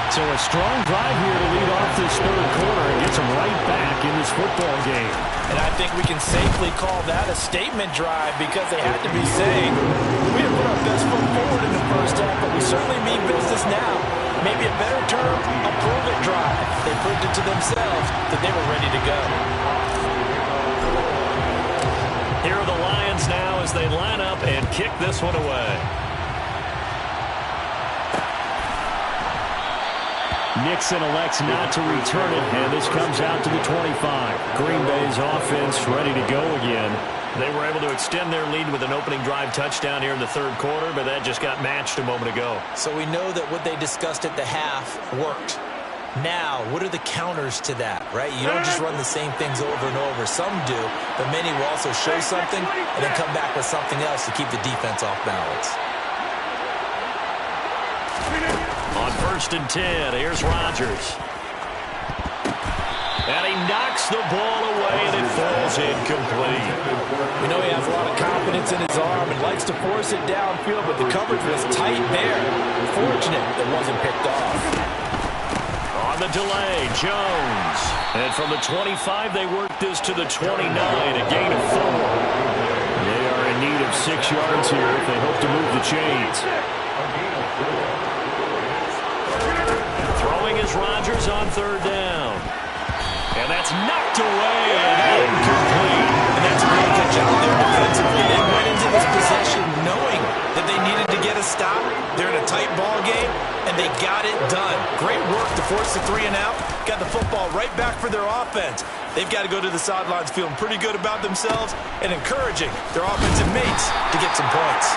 So a strong drive here to lead off this 3rd quarter and gets them right back in this football game. And I think we can safely call that a statement drive because they had to be saying, we have put our best foot forward in the first half, but we certainly mean business now. Maybe a better term, a prove-it drive. They proved it to themselves that they were ready to go. Here are the Lions now as they line up and kick this one away. Nixon elects not to return it, and this comes out to the 25. Green Bay's offense ready to go again. They were able to extend their lead with an opening drive touchdown here in the 3rd quarter, but that just got matched a moment ago. So we know that what they discussed at the half worked. Now, what are the counters to that, right? You don't just run the same things over and over. Some do, but many will also show something and then come back with something else to keep the defense off balance. On 1st and 10, here's Rodgers. And he knocks the ball away, and it falls incomplete. We know he has a lot of confidence in his arm and likes to force it downfield, but the coverage was tight there. Fortunate that wasn't picked off. On the delay, Jones. And from the 25, they work this to the 29, a gain of 4. They are in need of 6 yards here if they hope to move the chains. Throwing is Rodgers on 3rd down. And that's knocked away and incomplete. And that's a great good job there defensively. They went into this possession knowing that they needed to get a stop. They're in a tight ball game, and they got it done. Great work to force the 3 and out. Got the football right back for their offense. They've got to go to the sidelines feeling pretty good about themselves and encouraging their offensive mates to get some points.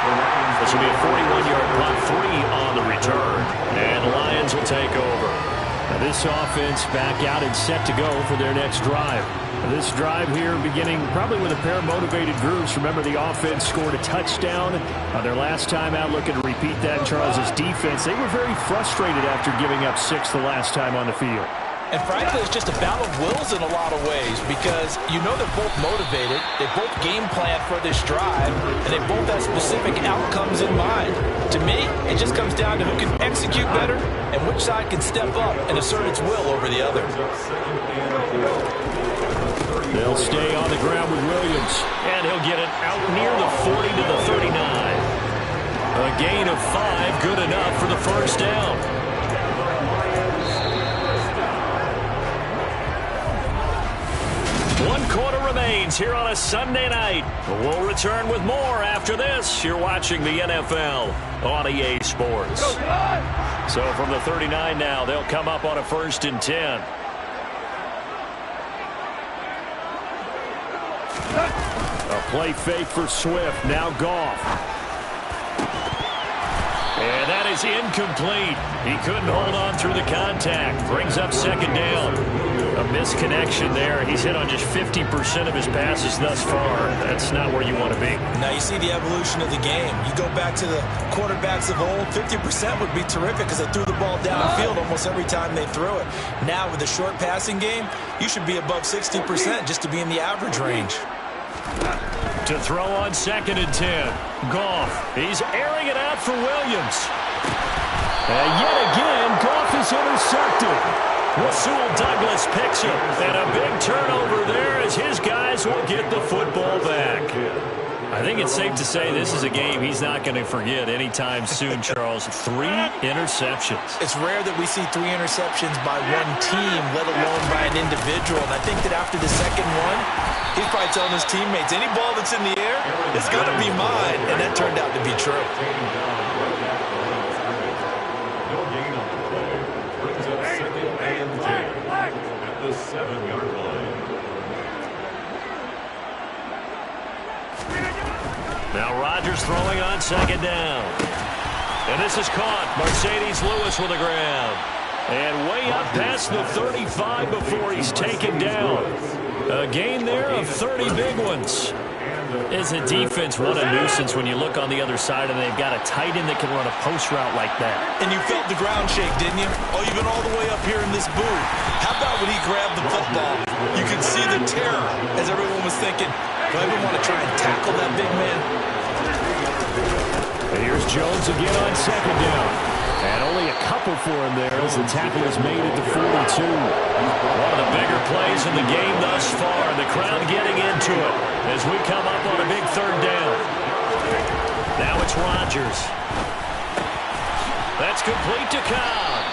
This will be a 41-yard punt, 3 on the return. And the Lions will take over. Now this offense back out and set to go for their next drive. This drive here beginning probably with a pair of motivated groups. Remember, the offense scored a touchdown on their last time out. Looking to repeat that in Charles' defense. They were very frustrated after giving up 6 the last time on the field. And frankly, it's just a battle of wills in a lot of ways because you know they're both motivated, they both game plan for this drive, and they both have specific outcomes in mind. To me, it just comes down to who can execute better and which side can step up and assert its will over the other. They'll stay on the ground with Williams. And he'll get it out near the 40 to the 39. A gain of 5, good enough for the 1st down. One quarter remains here on a Sunday night. We'll return with more after this. You're watching the NFL on EA Sports. So from the 39 now, they'll come up on a 1st and 10. A play fake for Swift. Now Goff. And that is incomplete. He couldn't hold on through the contact. Brings up 2nd down. A misconnection there. He's hit on just 50% of his passes thus far. That's not where you want to be. Now you see the evolution of the game. You go back to the quarterbacks of old, 50% would be terrific because they threw the ball downfield almost every time they threw it. Now with the short passing game, you should be above 60% just to be in the average range. To throw on 2nd and 10. Goff. He's airing it out for Williams. And yet again, Goff is intercepted. Rasul Douglas picks him. And a big turnover there as his guys will get the football back. I think it's safe to say this is a game he's not going to forget anytime soon, Charles. 3 interceptions. It's rare that we see 3 interceptions by one team, let alone by an individual. And I think that after the second one, he's probably telling his teammates, any ball that's in the air, it's going to be mine. And that turned out to be true. Brings up 2nd and 10 at the 7-yard line. Now Rodgers throwing on 2nd down. And this is caught. Mercedes Lewis with the ground. And way up past the 35 before he's taken down. A gain there of 30 big ones. As a defense, what a nuisance when you look on the other side and they've got a tight end that can run a post route like that. And you felt the ground shake, didn't you? Oh, you've been all the way up here in this booth. How about when he grabbed the football? You could see the terror as everyone was thinking, do I even want to try and tackle that big man? And here's Jones again on second down. And only a couple for him there as the tackle is made at the 42. One of the bigger plays in the game thus far. The crowd getting into it as we come up on a big third down. Now it's Rodgers. That's complete to Cobb.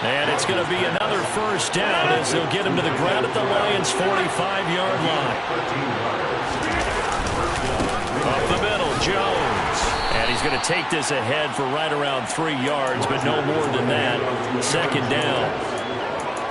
And it's going to be another first down as they'll get him to the ground at the Lions' 45-yard line. Up the middle, Jones. And he's going to take this ahead for right around 3 yards, but no more than that. Second down.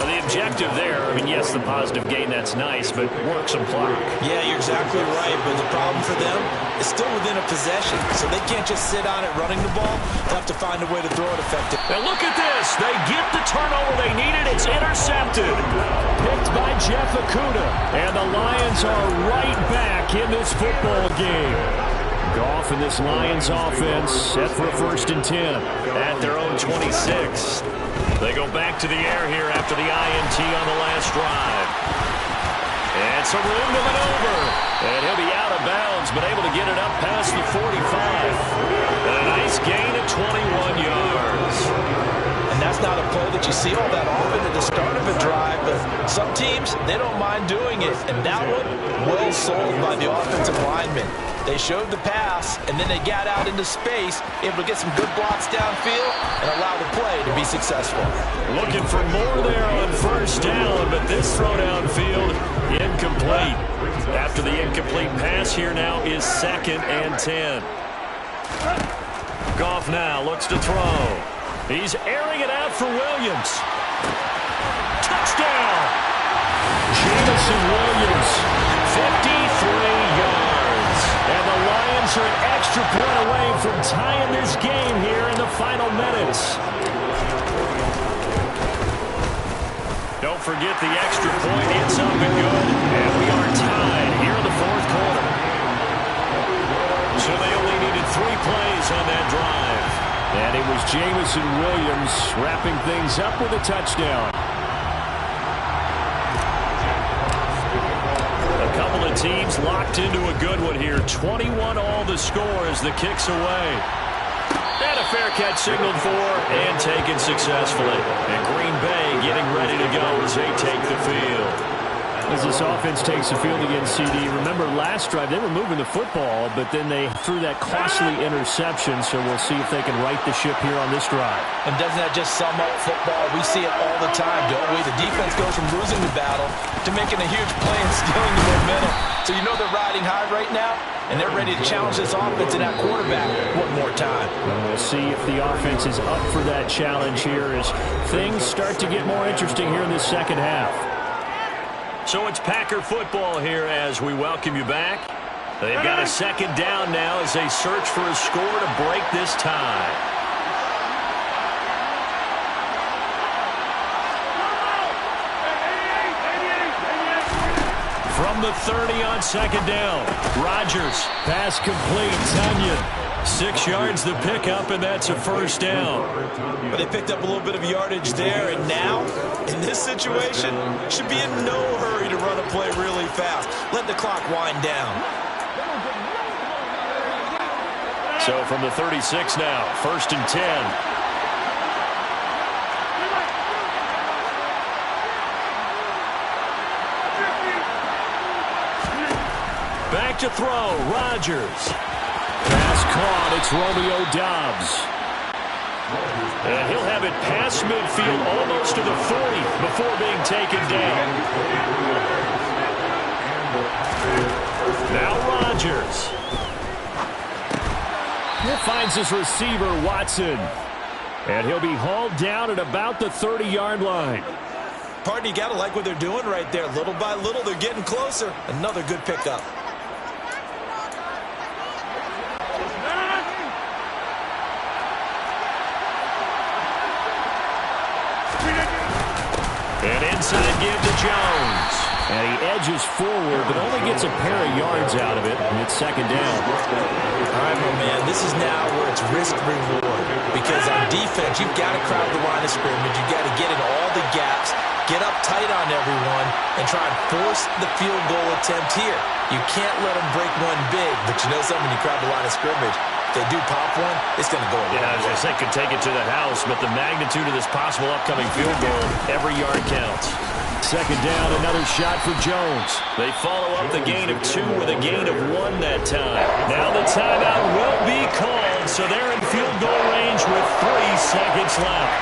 Well, the objective there, I mean, yes, the positive gain, that's nice, but work some clock. Yeah, you're exactly right, but the problem for them is still within a possession, so they can't just sit on it running the ball. They'll have to find a way to throw it effectively. And look at this. They get the turnover they needed. It's intercepted. Picked by Jeff Okudah. And the Lions are right back in this football game. Goff and this Lions offense set for a 1st and 10 at their own 26. They go back to the air here after the INT on the last drive. And some room to maneuver. And he'll be out of bounds, but able to get it up past the 45. And a nice gain of 21 yards. And that's not a play that you see all that often at the start of a drive, but some teams, they don't mind doing it. And that one, well sold by the offensive lineman. They showed the pass, and then they got out into space, able to get some good blocks downfield and allow the play to be successful. Looking for more there on first down, but this throw downfield incomplete. After the incomplete pass, here now is 2nd and 10. Goff now looks to throw. He's airing it out for Williams. Touchdown! Jameson Williams, 53 yards. and the Lions are an extra point away from tying this game here in the final minutes. Don't forget the extra point. It's up and good. And we are tied here in the 4th quarter. So they only needed 3 plays on that drive. And it was Jameson Williams wrapping things up with a touchdown. A couple of teams locked into a good one here. 21 all the score as the kick's away. And a fair catch signaled for and taken successfully. And Green Bay getting ready to go as they take the field. As this offense takes the field against CD, remember last drive they were moving the football, but then they threw that costly interception, so we'll see if they can right the ship here on this drive. And doesn't that just sum up football? We see it all the time, don't we? The defense goes from losing the battle to making a huge play and stealing the momentum. So you know they're riding high right now, and they're ready to challenge this offense and that quarterback one more time. And we'll see if the offense is up for that challenge here as things start to get more interesting here in this second half. So it's Packer football here as we welcome you back. They've got a 2nd down now as they search for a score to break this tie. From the 30 on 2nd down, Rodgers. Pass complete, Tunyon. 6 yards the pickup, and that's a 1st down. But they picked up a little bit of yardage there, and now, in this situation, should be in no hurry to run a play really fast. Let the clock wind down. So from the 36 now, 1st and 10. Back to throw, Rodgers. Pass caught, it's Romeo Doubs. And he'll have it past midfield, almost to the 40 before being taken down. Now Rodgers. He finds his receiver, Watson. And he'll be hauled down at about the 30-yard line. Partner, you got to like what they're doing right there. Little by little, they're getting closer. Another good pickup. And inside give to Jones. And he edges forward, but only gets a pair of yards out of it, and it's second down. All right, my man, this is now where it's risk-reward. Because on defense, you've got to crowd the line of scrimmage. You've got to get in all the gaps, get up tight on everyone, and try and force the field goal attempt here. You can't let them break one big, but you know something, when you crowd the line of scrimmage, if they do pop one, it's going to go away. Yeah, as I said, could take it to the house, but the magnitude of this possible upcoming field goal, every yard counts. Second down, another shot for Jones. They follow up the gain of 2 with a gain of 1 that time. Now the timeout will be called, so they're in field goal range with 3 seconds left.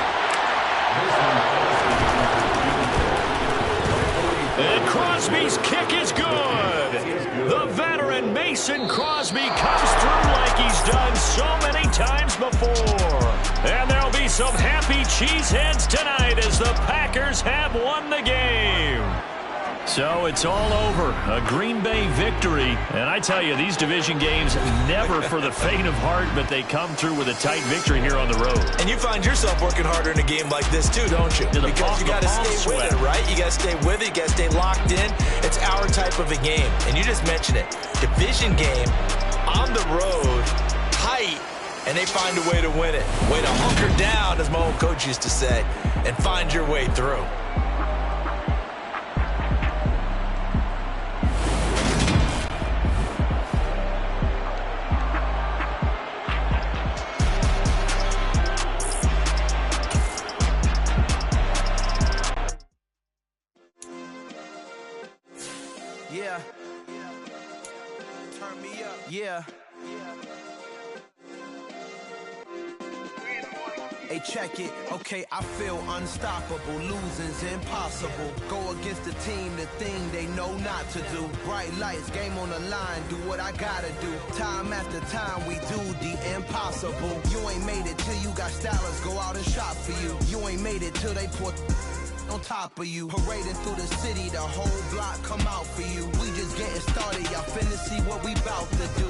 And Crosby's kick is good. The veteran Mason Crosby comes through like he's done so many times before. And there'll be some happy cheeseheads tonight as the Packers have won the game. So it's all over. A Green Bay victory. And I tell you, these division games, never for the faint of heart, but they come through with a tight victory here on the road. And you find yourself working harder in a game like this too, don't you? Because you got to stay with it, right? You got to stay with it. You got to stay locked in. It's our type of a game. And you just mentioned it. Division game, on the road, tight, and they find a way to win it. Way to hunker down, as my old coach used to say, and find your way through. Yeah. Turn me up. Yeah. Hey, check it. Okay, I feel unstoppable. Losing's impossible. Go against the team, the thing they know not to do. Bright lights, game on the line. Do what I gotta do. Time after time, we do the impossible. You ain't made it till you got stylists go out and shop for you. You ain't made it till they put on top of you. Parading through the city, the whole block come out for you. We just getting started, y'all finna see what we bout to do.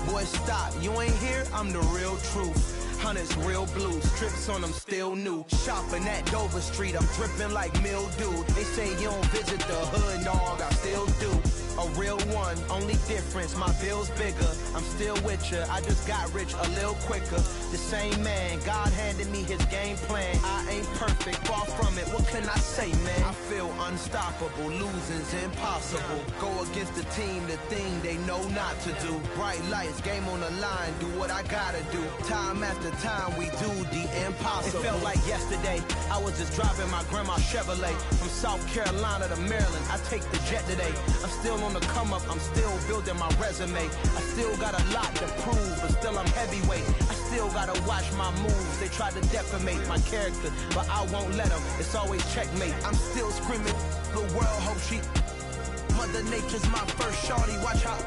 Boy, stop, you ain't here, I'm the real truth. Hunters, real blue, strips on them still new. Shopping at Dover Street, I'm dripping like mildew. They say you don't visit the hood, dog, I still do. A real one, only difference, my bill's bigger. I'm still with ya, I just got rich a little quicker. The same man, God handed me his game plan. I ain't perfect, far from it, what can I say, man? I feel unstoppable, losing's impossible. Go against the team, the thing they know not to do. Bright lights, game on the line, do what I gotta do. Time after time, we do the impossible. It felt like yesterday, I was just driving my grandma's Chevrolet. From South Carolina to Maryland, I take the jet today. I'm still on the come up, I'm still building my resume. I still got a lot to prove, but still I'm heavyweight. I still gotta watch my moves. They try to defamate my character, but I won't let them. It's always checkmate. I'm still screaming, the world hope she. Mother Nature's my first shorty, watch how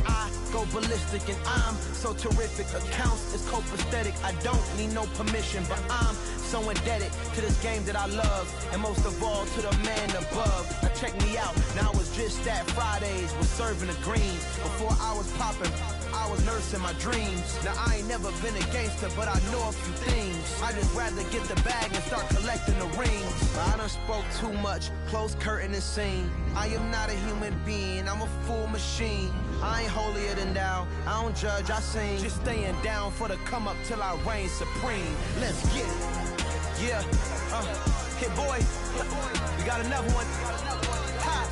I go ballistic, and I'm so terrific. Accounts is copacetic. I don't need no permission, but I'm so indebted to this game that I love, and most of all to the man above. Now check me out, now it's just that Fridays was serving the greens. Before I was popping, I was nursing my dreams. Now I ain't never been a gangster, but I know a few things. I just rather get the bag and start collecting the rings. I done spoke too much, close curtain and scene. I am not a human being, I'm a full machine. I ain't holier than thou, I don't judge, I sing. Just staying down for the come up till I reign supreme. Let's get it. Yeah, hit boy, we got another one. Ha.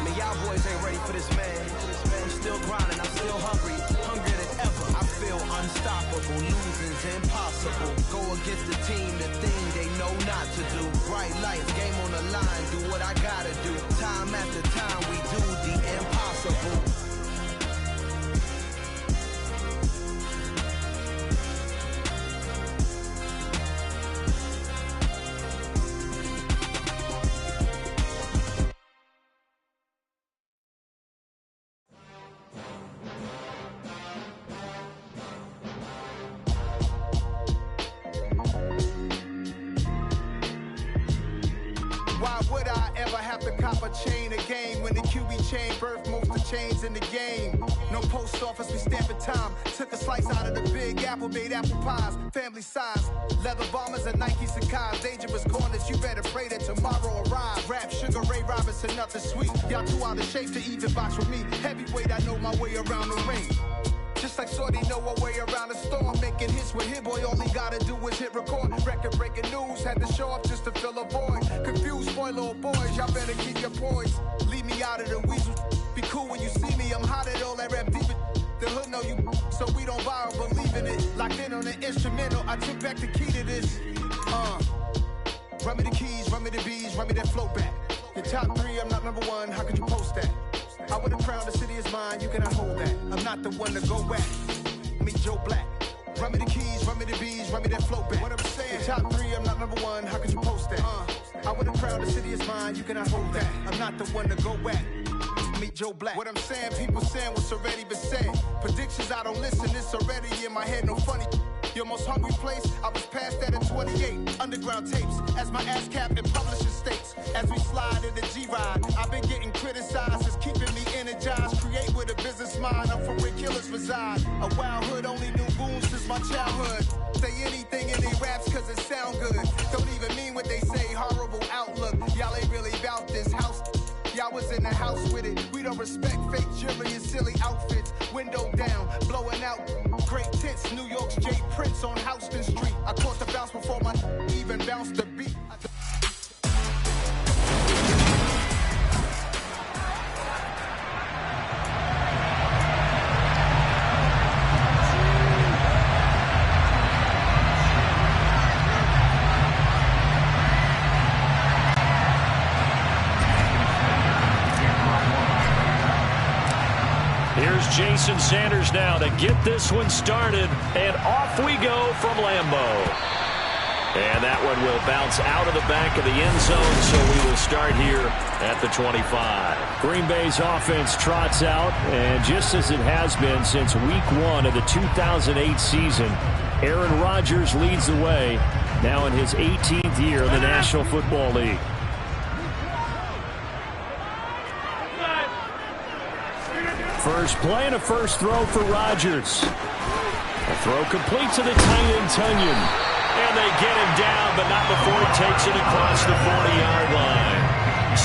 Man, y'all boys ain't ready for this, man. I'm still grinding, I'm still hungry, hungrier than ever. I feel unstoppable, losing's impossible. Go against the team, the thing they know not to do. Bright lights, game on the line, do what I gotta do. Time after time, we do the impossible. Chain a game when the QB chain birth most of chains in the game. No post office, we stamping time. Took a slice out of the big apple, made apple pies. Family size, leather bombers and Nike Sacai's. Dangerous corners, you better pray that tomorrow arrives. Rap, Sugar Ray Robinson, nothing sweet. Y'all too out of shape to even box with me. Heavyweight, I know my way around the ring. Just like Shorty know a way around the storm. Making hits with Hit Boy, all he gotta do is hit record. Record-breaking news, had to show up just to fill a void. Confused, spoiled little boys, y'all better keep your poise. Leave me out of the weasel. Be cool when you see me, I'm hot at all that rap deep. The hood know you, so we don't borrow, believe in it. Locked in on the instrumental, I took back the key to this. Run me the keys, run me the bees, run me that flow back. Your top 3, I'm not number 1, how could you post that? I would have crowned the city is mine, you cannot hold that. I'm not the one to go back. Meet Joe Black. Run me the keys, run me the bees, run me that flow back. What I'm saying, top 3, I'm not number 1, how could you post that? I would have crowned the city is mine, you cannot hold that. I'm not the one to go back. Meet Joe Black. What I'm saying, people saying what's already been said. Predictions, I don't listen, it's already in my head, no funny. Your most hungry place, I was past that in 28. Underground tapes, as my ass cap in publishing states. As we slide in the G-Ride, I've been getting criticized, it's keeping me energized. Create with a business mind, I'm from where killers reside. A wild hood, only knew goons since my childhood. Say anything in they raps cause it sound good. Don't even mean what they say, horrible outlook. Y'all ain't really about this house. Y'all was in the house with it. We don't respect fake jewelry and silly outfits. Window down, blowing out great tits. New York's Jay Prince on Houston Street. I caught the bounce before my even bounced the beat. Here's Jason Sanders now to get this one started, and off we go from Lambeau. And that one will bounce out of the back of the end zone, so we will start here at the 25. Green Bay's offense trots out, and just as it has been since week 1 of the 2008 season, Aaron Rodgers leads the way, now in his 18th year in the National Football League. First play and a first throw for Rodgers. A throw complete to the tight end, Tunyon. And they get him down, but not before he takes it across the 40-yard line.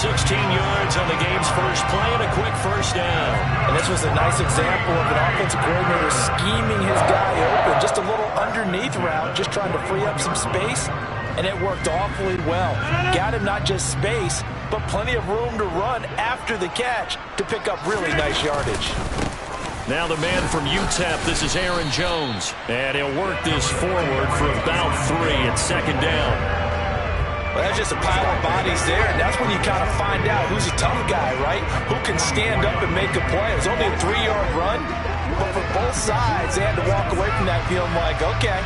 16 yards on the game's first play and a quick first down. And this was a nice example of an offensive coordinator scheming his guy open. Just a little underneath route, just trying to free up some space. And it worked awfully well. Got him not just space, but plenty of room to run after the catch to pick up really nice yardage. Now the man from UTEP, this is Aaron Jones. And he'll work this forward for about 3 at second down. Well, that's just a pile of bodies there, and that's when you kind of find out who's a tough guy, right? Who can stand up and make a play. It was only a 3-yard run, but for both sides, they had to walk away from that feeling like, okay,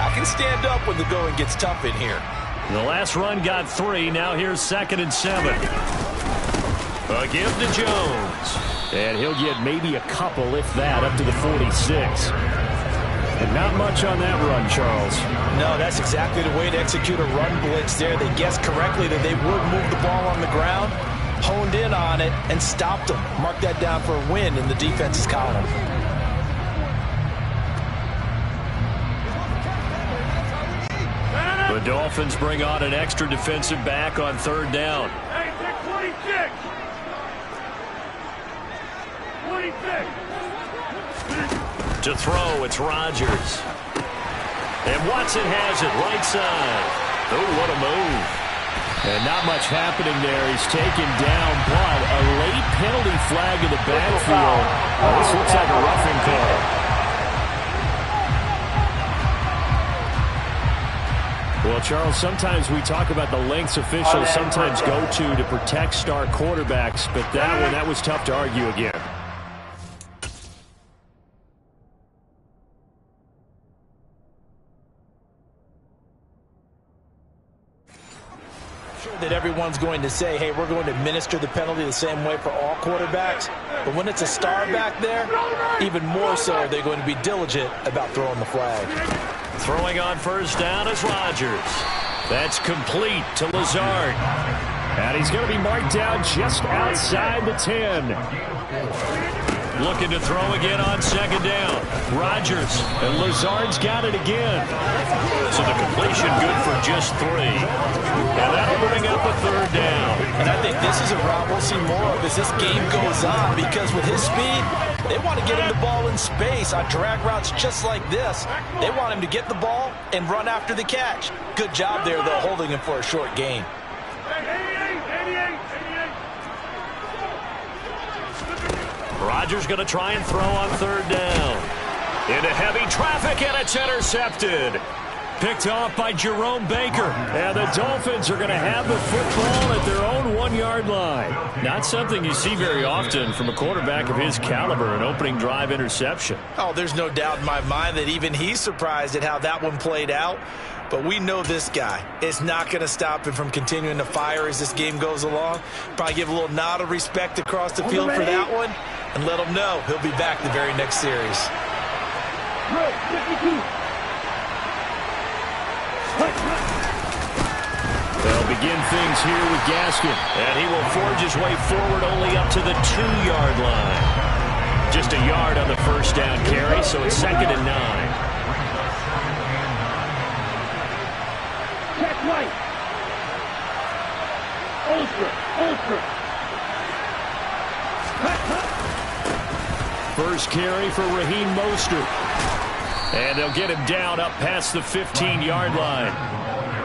I can stand up when the going gets tough in here. The last run got 3. Now here's 2nd and 7. A give to Jones. And he'll get maybe a couple, if that, up to the 46. And not much on that run, Charles. No, that's exactly the way to execute a run blitz there. They guessed correctly that they would move the ball on the ground, honed in on it, and stopped them. Mark that down for a win in the defense's column. The Dolphins bring on an extra defensive back on 3rd down. Hey, 26! 26! To throw, it's Rodgers. And Watson has it right side. Oh, what a move. And not much happening there. He's taken down, but a late penalty flag in the backfield. This looks like a roughing call. Well, Charles, sometimes we talk about the lengths officials sometimes go to protect star quarterbacks, but that was tough to argue again. That everyone's going to say, hey, we're going to administer the penalty the same way for all quarterbacks. But when it's a star back there, even more so, they're going to be diligent about throwing the flag. Throwing on 1st down is Rodgers. That's complete to Lazard. And he's going to be marked down just outside the 10. Looking to throw again on second down. Rodgers. And Lazard's got it again. So the completion good for just 3. And that'll bring up a third down. And I think this is a route we'll see more of as this game goes on, because with his speed, they want to get him the ball in space on drag routes just like this. They want him to get the ball and run after the catch. Good job there, though, holding him for a short gain. 88. Rodgers going to try and throw on third down. Into heavy traffic, and it's intercepted. Picked off by Jerome Baker. And the Dolphins are going to have the football at their own 1-yard line. Not something you see very often from a quarterback of his caliber, an opening drive interception. Oh, there's no doubt in my mind that even he's surprised at how that one played out. But we know this guy is not going to stop him from continuing to fire as this game goes along. Probably give a little nod of respect across the field for that one and let him know he'll be back the very next series. They'll begin things here with Gaskin. And he will forge his way forward only up to the 2-yard line. Just a yard on the first down carry, so it's 2nd and 9. Ultra. First carry for Raheem Mostert. And they'll get him down up past the 15-yard line.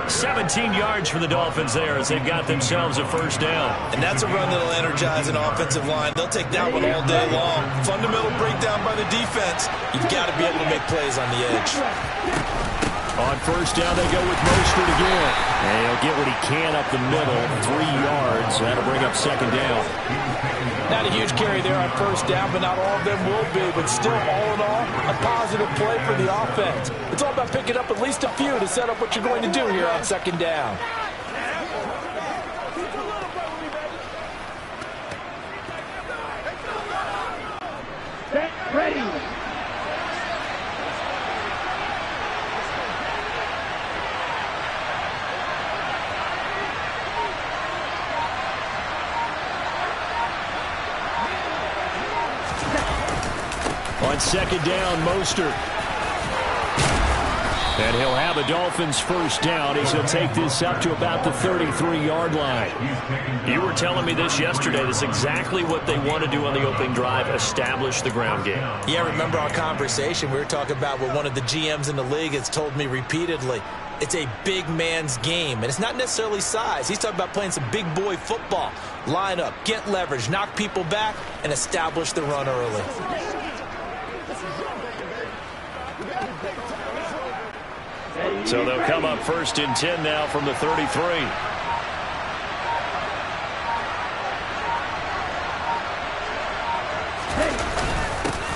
17 yards for the Dolphins there as they've got themselves a first down. And that's a run that'll energize an offensive line. They'll take that one all day long. Fundamental breakdown by the defense. You've got to be able to make plays on the edge. On first down, they go with Mostert again. And he'll get what he can up the middle, 3 yards. That'll bring up second down. Not a huge carry there on first down, but not all of them will be. But still, all in all, a positive play for the offense. It's all about picking up at least a few to set up what you're going to do here on second down. Ready. On second down, Mostert. And he'll have a Dolphins first down as he'll take this up to about the 33-yard line. You were telling me this yesterday. That's exactly what they want to do on the opening drive, establish the ground game. Yeah, remember our conversation. We were talking about what one of the GMs in the league has told me repeatedly. It's a big man's game, and it's not necessarily size. He's talking about playing some big boy football. Line up, get leverage, knock people back, and establish the run early. So they'll come up 1st and 10 now from the 33.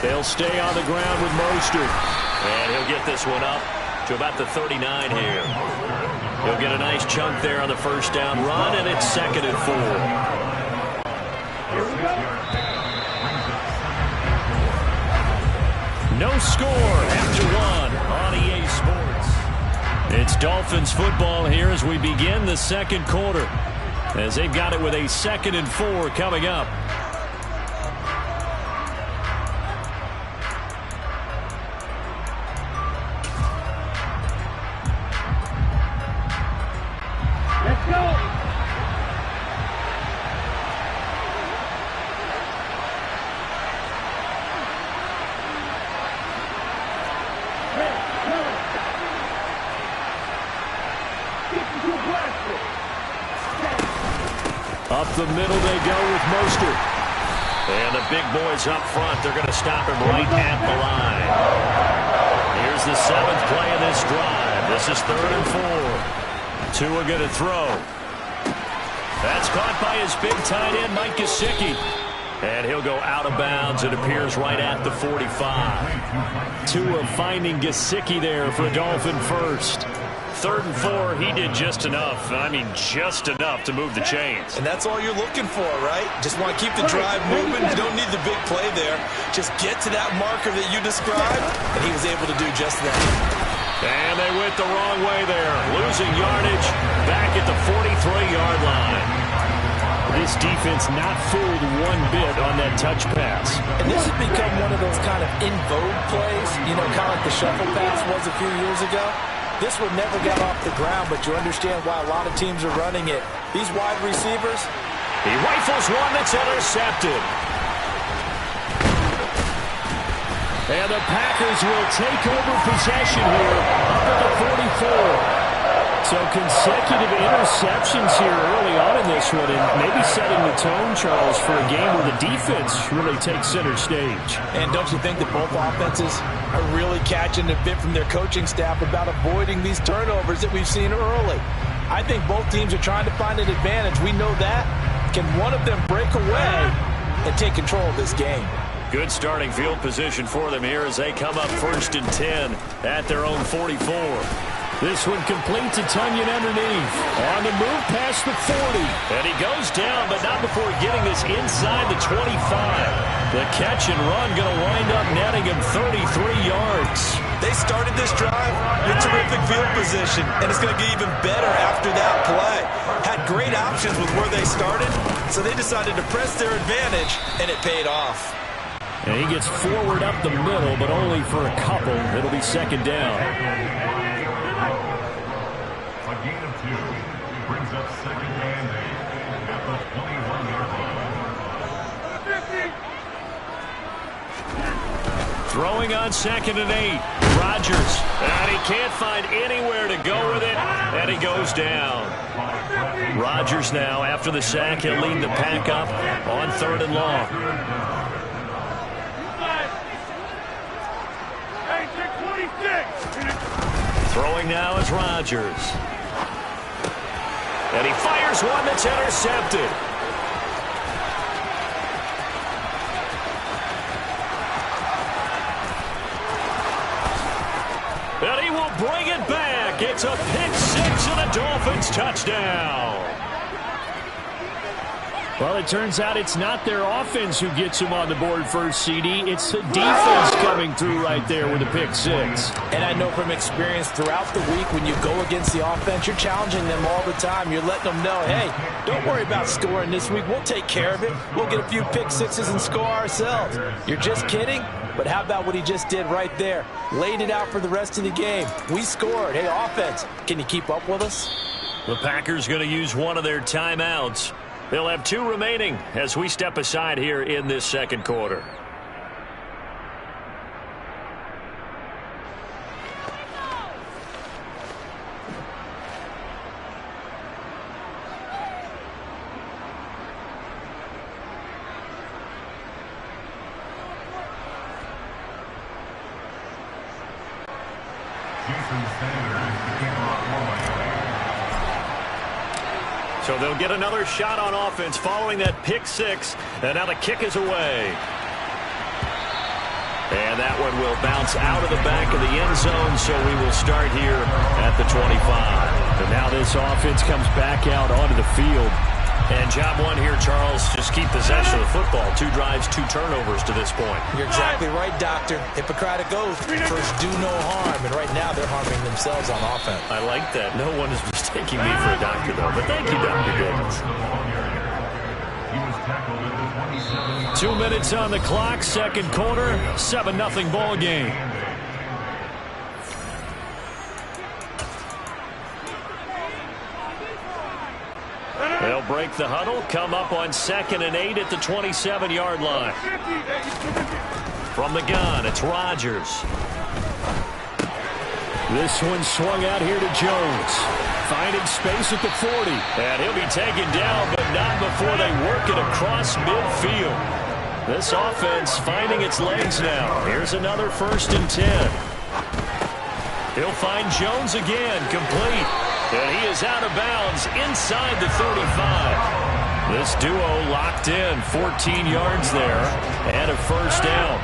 They'll stay on the ground with Mostert. And he'll get this one up to about the 39 here. He'll get a nice chunk there on the first down run, and it's 2nd and 4. No score after 1 on EA Sports. It's Dolphins football here as we begin the second quarter, as they've got it with a 2nd and 4 coming up. Let's go. Up the middle they go with Mostert. And the big boys up front, they're going to stop him right at the line. Here's the 7th play of this drive. This is 3rd and 4. Tua going to throw. That's caught by his big tight end, Mike Gesicki. And he'll go out of bounds. It appears right at the 45. Tua finding Gesicki there for a Dolphin first. 3rd and 4, he did just enough. I mean, just enough to move the chains. And that's all you're looking for, right? Just want to keep the drive moving. You don't need the big play there. Just get to that marker that you described, and he was able to do just that. And they went the wrong way there. Losing yardage back at the 43-yard line. This defense not fooled one bit on that touch pass. And this has become one of those kind of in vogue plays, you know, kind of like the shuffle pass was a few years ago. This one never got off the ground, but you understand why a lot of teams are running it. These wide receivers. He rifles one that's intercepted. And the Packers will take over possession here up at the 44. So consecutive interceptions here early on in this one, and maybe setting the tone, Charles, for a game where the defense really takes center stage. And don't you think that both offenses are really catching a bit from their coaching staff about avoiding these turnovers that we've seen early? I think both teams are trying to find an advantage. We know that. Can one of them break away and take control of this game? Good starting field position for them here as they come up 1st and 10 at their own 44. This one complete to Tonyan underneath. On the move past the 40. And he goes down, but not before getting this inside the 25. The catch and run going to wind up netting him 33 yards. They started this drive with terrific field position, and it's going to get even better after that play. Had great options with where they started, so they decided to press their advantage, and it paid off. And he gets forward up the middle, but only for a couple. It'll be 2nd down. A gain of 2 brings up 2nd and 8 at the 21-yard line. Throwing on 2nd and 8. Rodgers. And he can't find anywhere to go with it. And he goes down. Rodgers now, after the sack, he'll lead the pack up on 3rd and long. Throwing now is Rodgers. And he fires one that's intercepted. And he will bring it back. It's a pick 6 and a Dolphins touchdown. Well, it turns out it's not their offense who gets him on the board first, CD. It's the defense coming through right there with a pick 6. And I know from experience throughout the week when you go against the offense, you're challenging them all the time. You're letting them know, hey, don't worry about scoring this week. We'll take care of it. We'll get a few pick 6s and score ourselves. You're just kidding? But how about what he just did right there? Laid it out for the rest of the game. We scored. Hey, offense, can you keep up with us? The Packers going to use one of their timeouts. They'll have 2 remaining as we step aside here in this 2nd quarter. So they'll get another shot on offense following that pick 6. And now the kick is away. And that one will bounce out of the back of the end zone, so we will start here at the 25. And now this offense comes back out onto the field. And job one here, Charles, just keep possession of the football. 2 drives, 2 turnovers to this point. You're exactly right, Doctor. Hippocratic oath, first do no harm. And right now they're harming themselves on offense. I like that. No one is mistaking me for a doctor, though. But thank you, Dr. Dickens. 2 minutes on the clock, 2nd quarter, 7-0 ball game. They'll break the huddle, come up on 2nd and 8 at the 27-yard line. From the gun, it's Rodgers. This one swung out here to Jones. Finding space at the 40. And he'll be taken down, but not before they work it across midfield. This offense finding its legs now. Here's another 1st and 10. He'll find Jones again, complete. And he is out of bounds inside the 35. This duo locked in, 14 yards there, and a 1st down.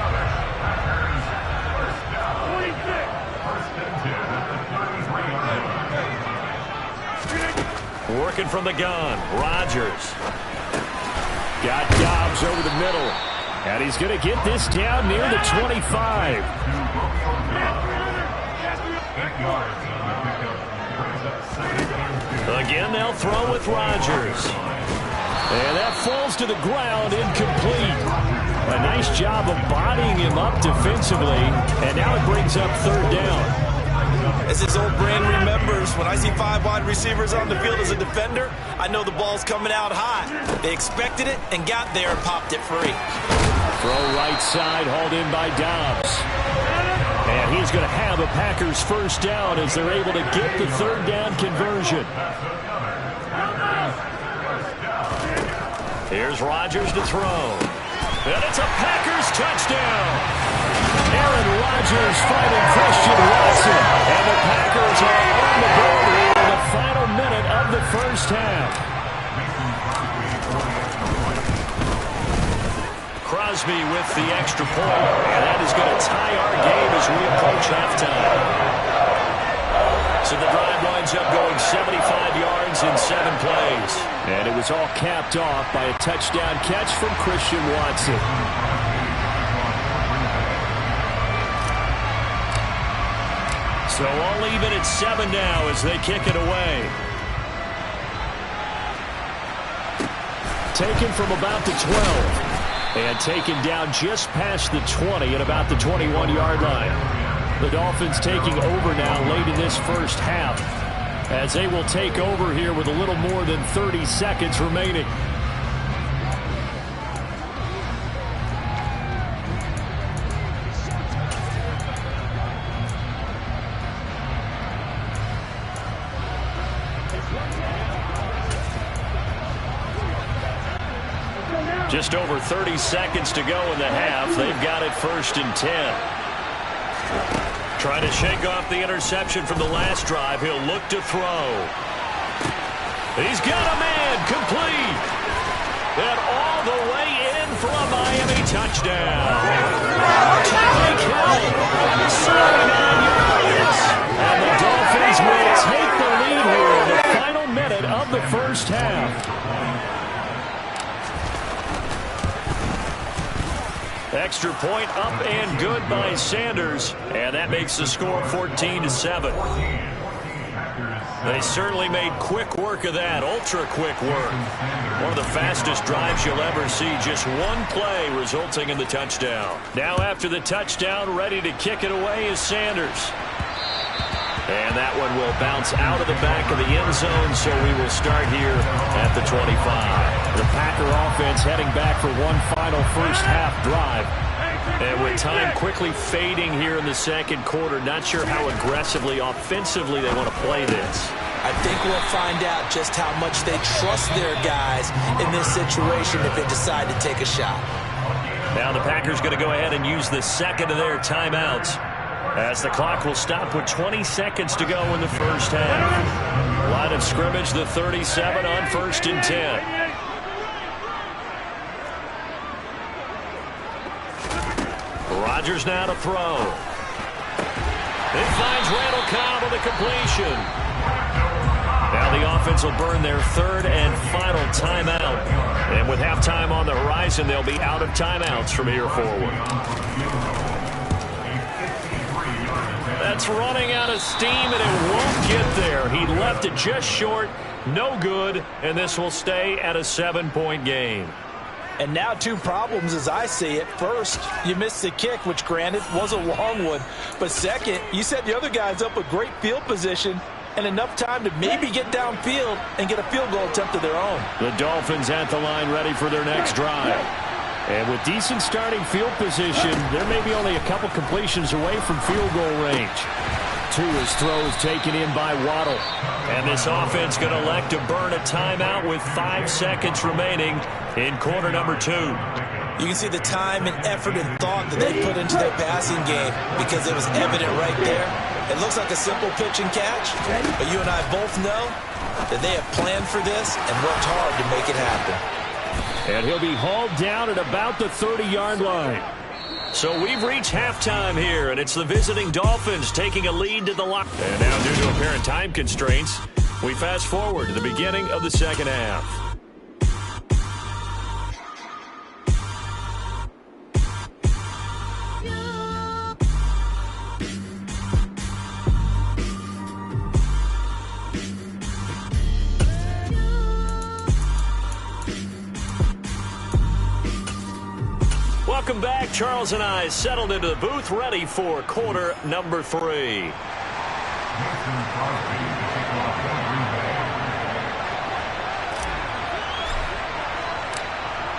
Working from the gun, Rodgers. Got Dobbs over the middle. And he's going to get this down near the 25. Again, they'll throw with Rodgers. And that falls to the ground, incomplete. A nice job of bodying him up defensively, and now it brings up third down. As his old brain remembers, when I see 5 wide receivers on the field as a defender, I know the ball's coming out high. They expected it and got there and popped it free. Throw right side, hauled in by Dobbs. And he's going to have a Packers first down as they're able to get the third down conversion. Here's Rodgers to throw. And it's a Packers touchdown. Aaron Rodgers finding Christian Watson. And the Packers are on the board here in the final minute of the first half. Crosby with the extra point. And that is going to tie our game as we approach halftime. So the drive winds up going 75 yards in 7 plays. And it was all capped off by a touchdown catch from Christian Watson. So all even at 7 now as they kick it away. Taken from about the 12. And taken down just past the 20 at about the 21-yard line. The Dolphins taking over now late in this first half, as they will take over here with a little more than 30 seconds remaining. Just over 30 seconds to go in the half. They've got it 1st and 10. Trying to shake off the interception from the last drive. He'll look to throw. He's got a man complete. And all the way in for a Miami touchdown. Tyreek Hill, 79 yards. And the Dolphins will take the lead here in the final minute of the first half. Extra point up and good by Sanders, and that makes the score 14-7. They certainly made quick work of that, ultra-quick work. One of the fastest drives you'll ever see, just one play resulting in the touchdown. Now after the touchdown, ready to kick it away is Sanders. And that one will bounce out of the back of the end zone, so we will start here at the 25. The Packer offense heading back for one final first half drive. And with time quickly fading here in the second quarter, not sure how aggressively, offensively they want to play this. I think we'll find out just how much they trust their guys in this situation if they decide to take a shot. Now the Packers going to go ahead and use the second of their timeouts, as the clock will stop with 20 seconds to go in the first half. Line of scrimmage, the 37 on 1st and 10. Rodgers now to throw. It finds Randall Cobb with a completion. Now the offense will burn their 3rd and final timeout. And with halftime on the horizon, they'll be out of timeouts from here forward. That's running out of steam, and it won't get there. He left it just short, no good, and this will stay at a 7-point game. And now 2 problems as I see it. First, you missed the kick, which granted was a long one. But second, you set the other guys up with great field position and enough time to maybe get downfield and get a field goal attempt of their own. The Dolphins at the line ready for their next drive. And with decent starting field position, there may be only a couple completions away from field goal range. Tua's throw is taken in by Waddle. And this offense going to elect to burn a timeout with 5 seconds remaining in quarter number 2. You can see the time and effort and thought that they put into their passing game because it was evident right there. It looks like a simple pitch and catch, but you and I both know that they have planned for this and worked hard to make it happen. And he'll be hauled down at about the 30-yard line. So we've reached halftime here, and it's the visiting Dolphins taking a lead to the lock. And now, due to apparent time constraints, we fast forward to the beginning of the second half. Charles and I settled into the booth, ready for quarter number 3.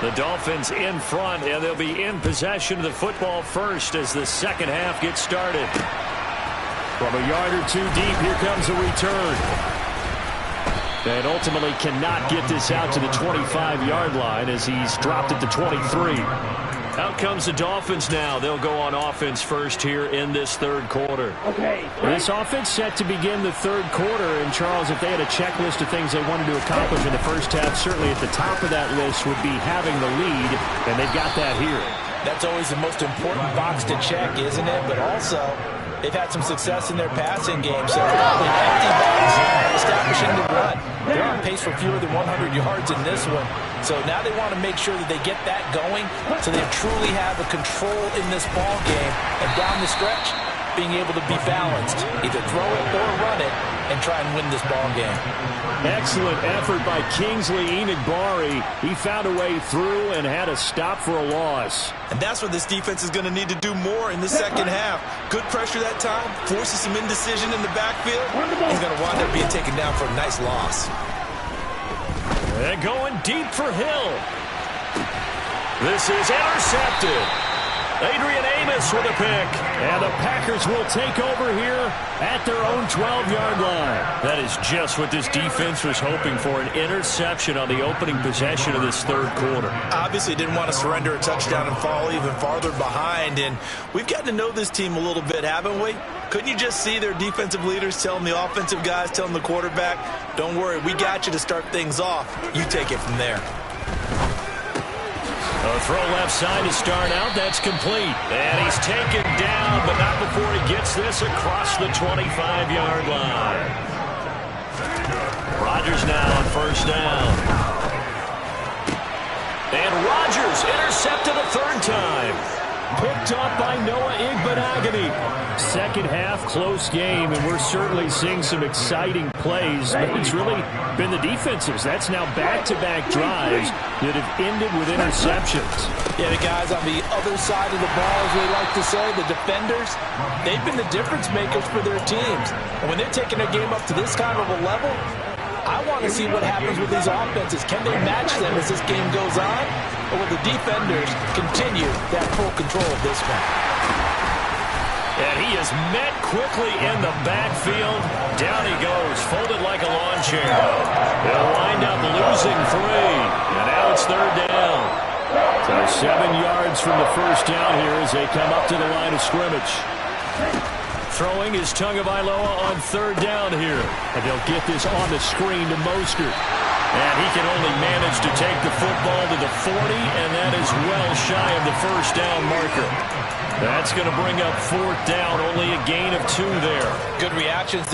The Dolphins in front, and they'll be in possession of the football first as the second half gets started. From a yard or two deep, here comes a return. And ultimately cannot get this out to the 25-yard line as he's dropped at the 23. Out comes the Dolphins now. They'll go on offense first here in this third quarter. Okay. This offense set to begin the third quarter. And, Charles, if they had a checklist of things they wanted to accomplish in the first half, certainly at the top of that list would be having the lead, and they've got that here. That's always the most important box to check, isn't it? But also, they've had some success in their passing game, so probably an empty box establishing the run. They're on pace for fewer than 100 yards in this one. So now they want to make sure that they get that going so they truly have a control in this ball game. And down the stretch, being able to be balanced. Either throw it or run it and try and win this ball game. Excellent effort by Kingsley Enagbare. He found a way through and had a stop for a loss. And that's what this defense is going to need to do more in the second half. Good pressure that time, forces some indecision in the backfield. He's going to wind up being taken down for a nice loss. And going deep for Hill. This is intercepted. Adrian Amos with a pick. And the Packers will take over here at their own 12-yard line. That is just what this defense was hoping for, an interception on the opening possession of this third quarter. Obviously didn't want to surrender a touchdown and fall even farther behind. And we've gotten to know this team a little bit, haven't we? Couldn't you just see their defensive leaders telling the offensive guys, telling the quarterback, don't worry, we got you to start things off. You take it from there. A throw left side to start out. That's complete. And he's taken down, but not before he gets this across the 25-yard line. Rodgers now on first down. And Rodgers intercepted a third time. Picked up by Noah Igbenogany. Second half, close game, and we're certainly seeing some exciting plays. But it's really been the defenses. That's now back-to-back drives that have ended with interceptions. Yeah, the guys on the other side of the ball, as we like to say, the defenders, they've been the difference makers for their teams. And when they're taking their game up to this kind of a level, I want to see what happens with these offenses. Can they match them as this game goes on? Or will the defenders continue that full control of this one? And he is met quickly in the backfield. Down he goes, folded like a lawn chair. They'll wind up losing 3. And now it's third down. So 7 yards from the first down here as they come up to the line of scrimmage. Throwing is Tagovailoa on third down here. And they'll get this on the screen to Mostert. And he can only manage to take the football to the 40, and that is well shy of the first down marker. That's going to bring up fourth down, only a gain of 2 there. Good reactions.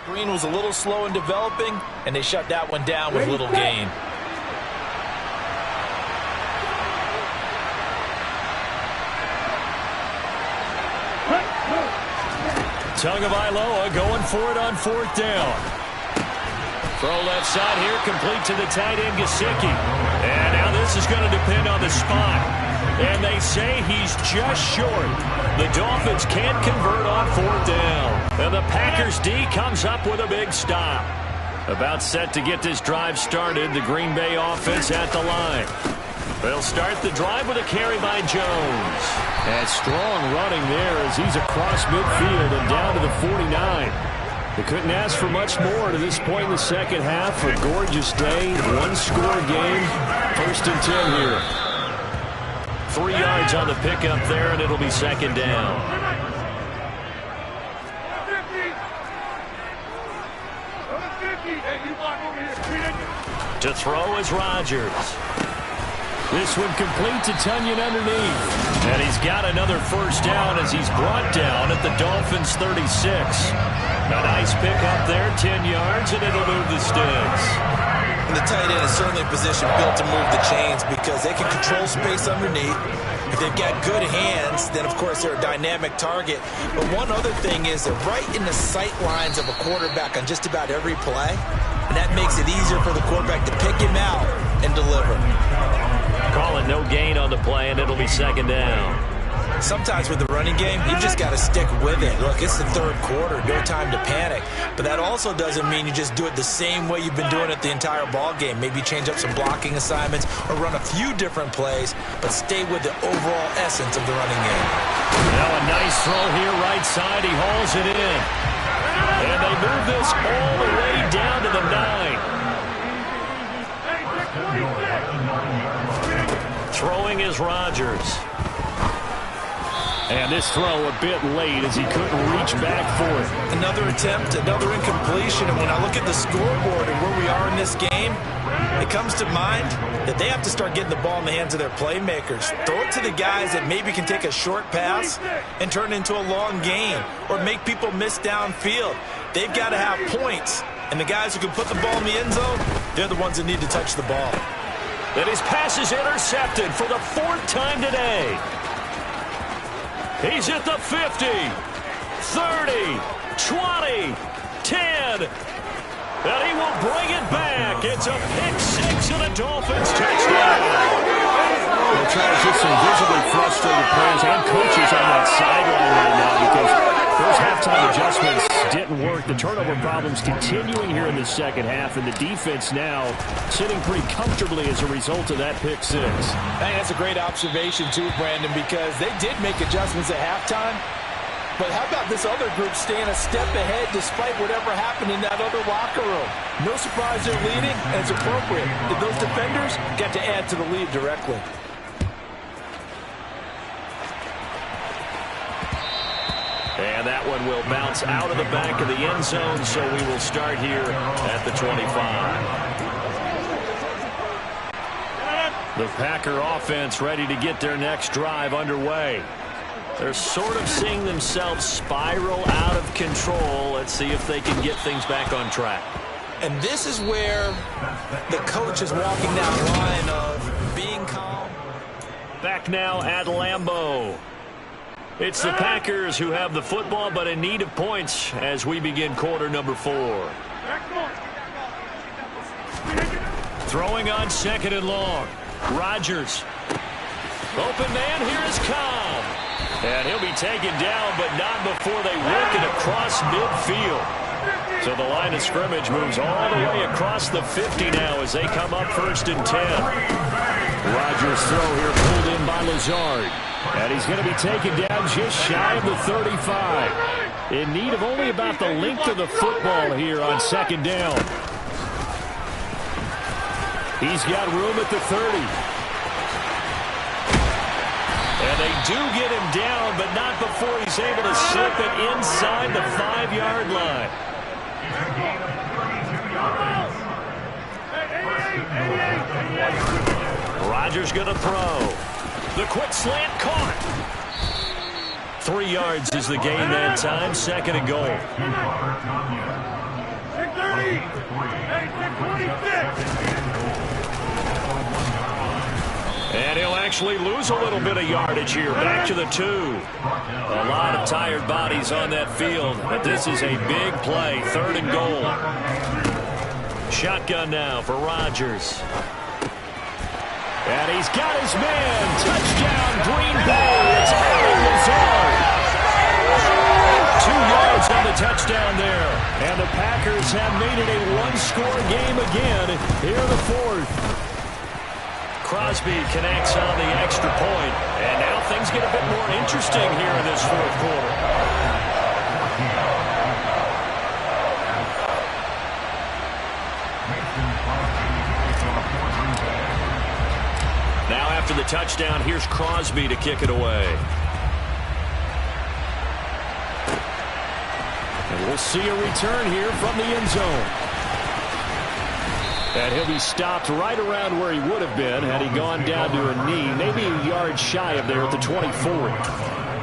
screen was a little slow in developing, and they shut that one down with little gain. Tagovailoa going for it on 4th down. Throw left side here, complete to the tight end, Gesicki. And now this is going to depend on the spot. And they say he's just short. The Dolphins can't convert on 4th down. And the Packers D comes up with a big stop. About set to get this drive started, the Green Bay offense at the line. They'll start the drive with a carry by Jones. And strong running there as he's across midfield and down to the 49. They couldn't ask for much more to this point in the second half. A gorgeous day, one-score game, 1st and 10 here. 3 yards on the pickup there, and it'll be 2nd down. To throw is Rodgers. This one complete to Tonyan underneath. And he's got another 1st down as he's brought down at the Dolphins' 36. A nice pickup there, 10 yards, and it'll move the sticks. And the tight end is certainly a position built to move the chains because they can control space underneath. If they've got good hands, then, of course, they're a dynamic target. But one other thing is they're right in the sight lines of a quarterback on just about every play. And that makes it easier for the quarterback to pick him out and deliver. Calling no gain on the play, and it'll be 2nd down. Sometimes with the running game, you've just got to stick with it. Look, it's the 3rd quarter, no time to panic. But that also doesn't mean you just do it the same way you've been doing it the entire ball game. Maybe change up some blocking assignments or run a few different plays, but stay with the overall essence of the running game. Now a nice throw here, right side. He hauls it in. And they move this all the way down to the 9. Throwing is Rodgers. And this throw a bit late as he couldn't reach back for it. Another attempt, another incompletion. And when I look at the scoreboard and where we are in this game, it comes to mind that they have to start getting the ball in the hands of their playmakers. Throw it to the guys that maybe can take a short pass and turn it into a long gain or make people miss downfield. They've got to have points. And the guys who can put the ball in the end zone, they're the ones that need to touch the ball. And his pass is intercepted for the 4th time today. He's at the 50, 30, 20, 10. And he will bring it back. It's a pick-6 and a Dolphins touchdown. Well, Charles, just some visibly frustrated players and coaches on that sideline right now because those halftime adjustments didn't work. The turnover problems continuing here in the second half, and the defense now sitting pretty comfortably as a result of that pick-6. I think that's a great observation, too, Brandon, because they did make adjustments at halftime. But how about this other group staying a step ahead despite whatever happened in that other locker room? No surprise they're leading, and it's appropriate that those defenders got to add to the lead directly. And that one will bounce out of the back of the end zone, so we will start here at the 25. The Packer offense ready to get their next drive underway. They're sort of seeing themselves spiral out of control. Let's see if they can get things back on track. And this is where the coach is walking that line of being calm. Back now at Lambeau. It's the Packers who have the football, but in need of points as we begin quarter number 4. Throwing on 2nd and long. Rodgers. Open man, here is Cobb. And he'll be taken down, but not before they work it across midfield. So the line of scrimmage moves all the way across the 50 now as they come up 1st and 10. Rodgers' throw here pulled in by Lazard. And he's going to be taken down just shy of the 35. In need of only about the length of the football here on 2nd down. He's got room at the 30. And they do get him down, but not before he's able to slip it inside the 5-yard line. Rodgers going to throw. The quick slant caught. 3 yards is the gain that time. 2nd and goal. And he'll actually lose a little bit of yardage here. Back to the 2. A lot of tired bodies on that field, but this is a big play. 3rd and goal. Shotgun now for Rodgers. And he's got his man. Touchdown, Green Bay. It's Allen Lazard. 2 yards on the touchdown there. And the Packers have made it a one-score game again here in the 4th. Crosby connects on the extra point. And now things get a bit more interesting here in this 4th quarter. Now after the touchdown, here's Crosby to kick it away. And we'll see a return here from the end zone. And he'll be stopped right around where he would have been had he gone down to a knee, maybe a yard shy of there at the 24.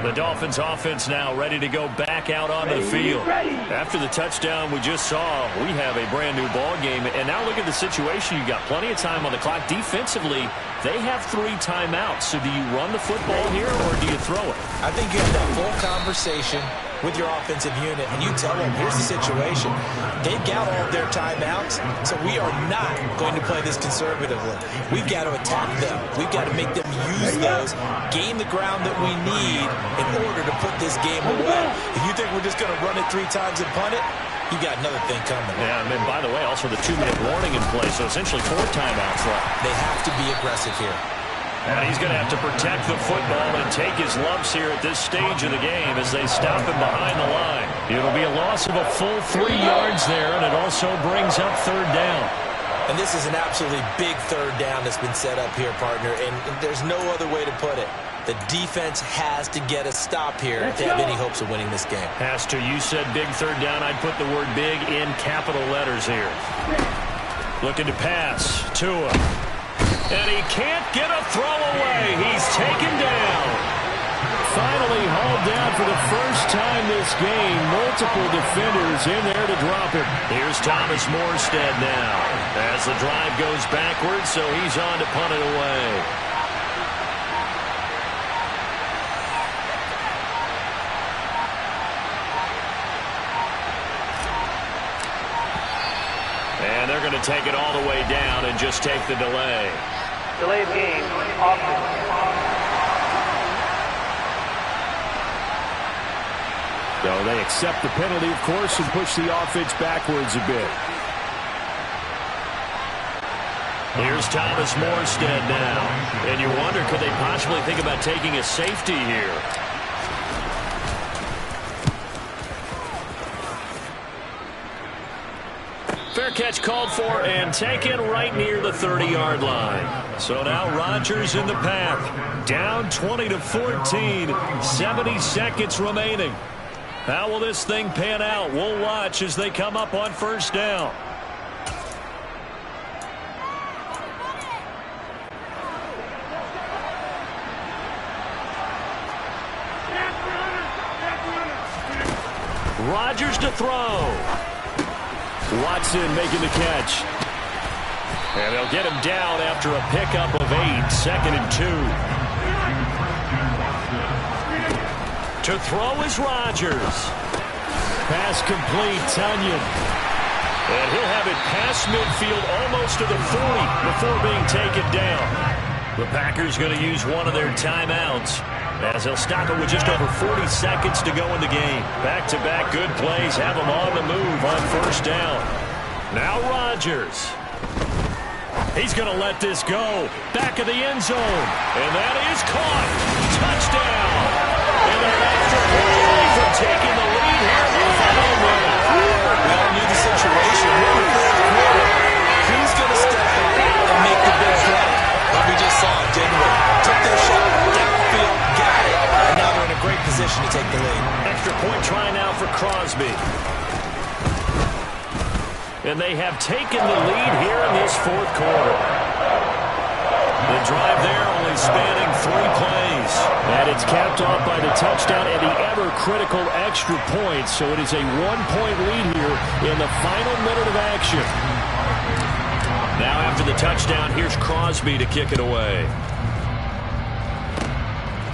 The Dolphins offense now ready to go back out on the field. After the touchdown we just saw, we have a brand new ball game. And now look at the situation. You've got plenty of time on the clock. Defensively, they have 3 timeouts. So do you run the football here or do you throw it? I think you have that full conversation with your offensive unit, and you tell them, here's the situation. They've got all of their timeouts, so we are not going to play this conservatively. We've got to attack them. We've got to make them use those, gain the ground that we need in order to put this game away. If you think we're just going to run it 3 times and punt it, you got another thing coming. Yeah, and then, by the way, also the 2-minute warning in play, so essentially 4 timeouts left. They have to be aggressive here. And he's going to have to protect the football and take his lumps here at this stage of the game as they stop him behind the line. It'll be a loss of a full 3 yards there, and it also brings up 3rd down. And this is an absolutely big 3rd down that's been set up here, partner, and there's no other way to put it. The defense has to get a stop here if they have any hopes of winning this game. Has to. You said big 3rd down. I'd put the word big in capital letters here. Looking to pass. Tua. And he can't get a throw away. He's taken down. Finally hauled down for the first time this game. Multiple defenders in there to drop him. Here's Thomas Morstead now as the drive goes backwards, so he's on to punt it away. And they're going to take it all the way down and just take the delay. Delay of game, offense. So they accept the penalty, of course, and push the offense backwards a bit. Here's Thomas Morstead now. And you wonder, could they possibly think about taking a safety here? Fair catch called for and taken right near the 30-yard line. So now Rodgers in the path. Down 20-14. 70 seconds remaining. How will this thing pan out? We'll watch as they come up on 1st down. Rodgers to throw. Watson making the catch. And they'll get him down after a pickup of 8. 2nd and 2. To throw is Rodgers. Pass complete, Tunyon. And he'll have it past midfield almost to the 40 before being taken down. The Packers going to use one of their timeouts as they'll stop it with just over 40 seconds to go in the game. Back-to-back good plays have them on the move on 1st down. Now Rodgers. He's going to let this go. Back of the end zone. And that is caught. Touchdown. And they're after play for taking the lead here in the final minute. We all knew the situation. We're in the 4th quarter. Who's going to step up and make the big play? But we just saw it, didn't we? Took their shot, downfield, got it. And now they're in a great position to take the lead. Extra point try now for Crosby. And they have taken the lead here in this 4th quarter. The drive there only spanning 3 plays. And it's capped off by the touchdown and the ever-critical extra point. So it is a 1-point lead here in the final minute of action. Now after the touchdown, here's Crosby to kick it away.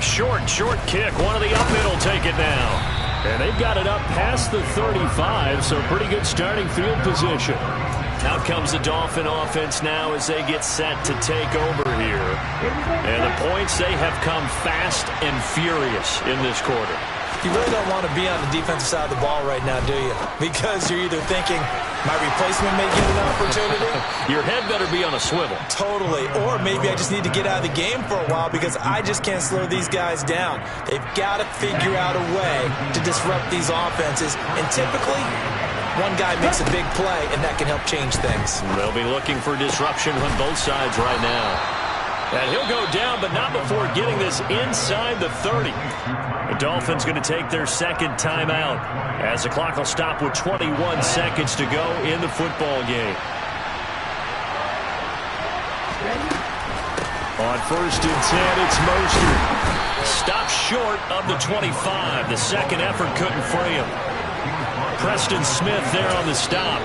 Short kick. One of the up mid will take it now. And they've got it up past the 35, so pretty good starting field position. Out comes the Dolphin offense now as they get set to take over here. And the points, they have come fast and furious in this quarter. You really don't want to be on the defensive side of the ball right now, do you? Because you're either thinking, my replacement may get an opportunity. Your head better be on a swivel. Totally. Or maybe I just need to get out of the game for a while because I just can't slow these guys down. They've got to figure out a way to disrupt these offenses. And typically, one guy makes a big play, and that can help change things. They'll be looking for disruption on both sides right now. And he'll go down, but not before getting this inside the 30. The Dolphins going to take their second timeout as the clock will stop with 21 seconds to go in the football game. On 1st and 10, it's Mostert. Stopped short of the 25. The second effort couldn't free him. Preston Smith there on the stop.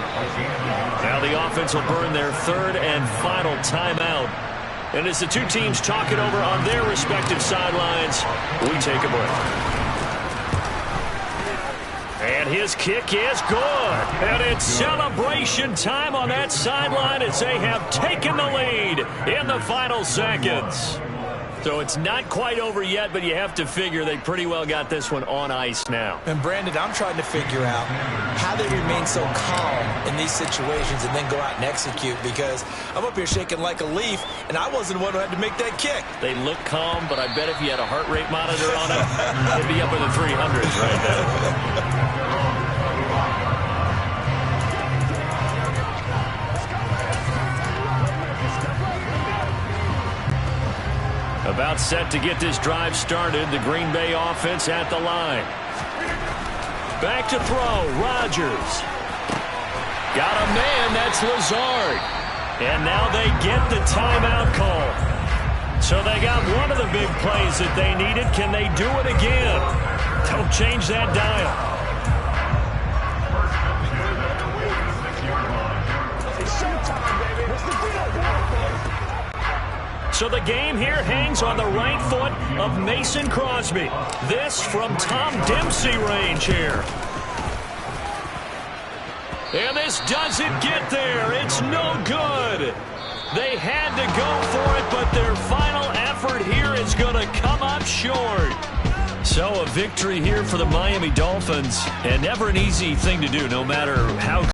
Now the offense will burn their third and final timeout. And as the two teams talk it over on their respective sidelines, we take a break. And his kick is good. And it's celebration time on that sideline as they have taken the lead in the final seconds. So it's not quite over yet, but you have to figure they pretty well got this one on ice now. And Brandon, I'm trying to figure out how they remain so calm in these situations and then go out and execute, because I'm up here shaking like a leaf, and I wasn't the one who had to make that kick. They look calm, but I bet if you had a heart rate monitor on it, it'd be up in the 300s right now. About set to get this drive started. The Green Bay offense at the line. Back to throw. Rodgers. Got a man. That's Lazard. And now they get the timeout call. So they got one of the big plays that they needed. Can they do it again? Don't change that dial. So the game here hangs on the right foot of Mason Crosby. This from Tom Dempsey range here. And this doesn't get there. It's no good. They had to go for it, but their final effort here is going to come up short. So a victory here for the Miami Dolphins, and never an easy thing to do, no matter how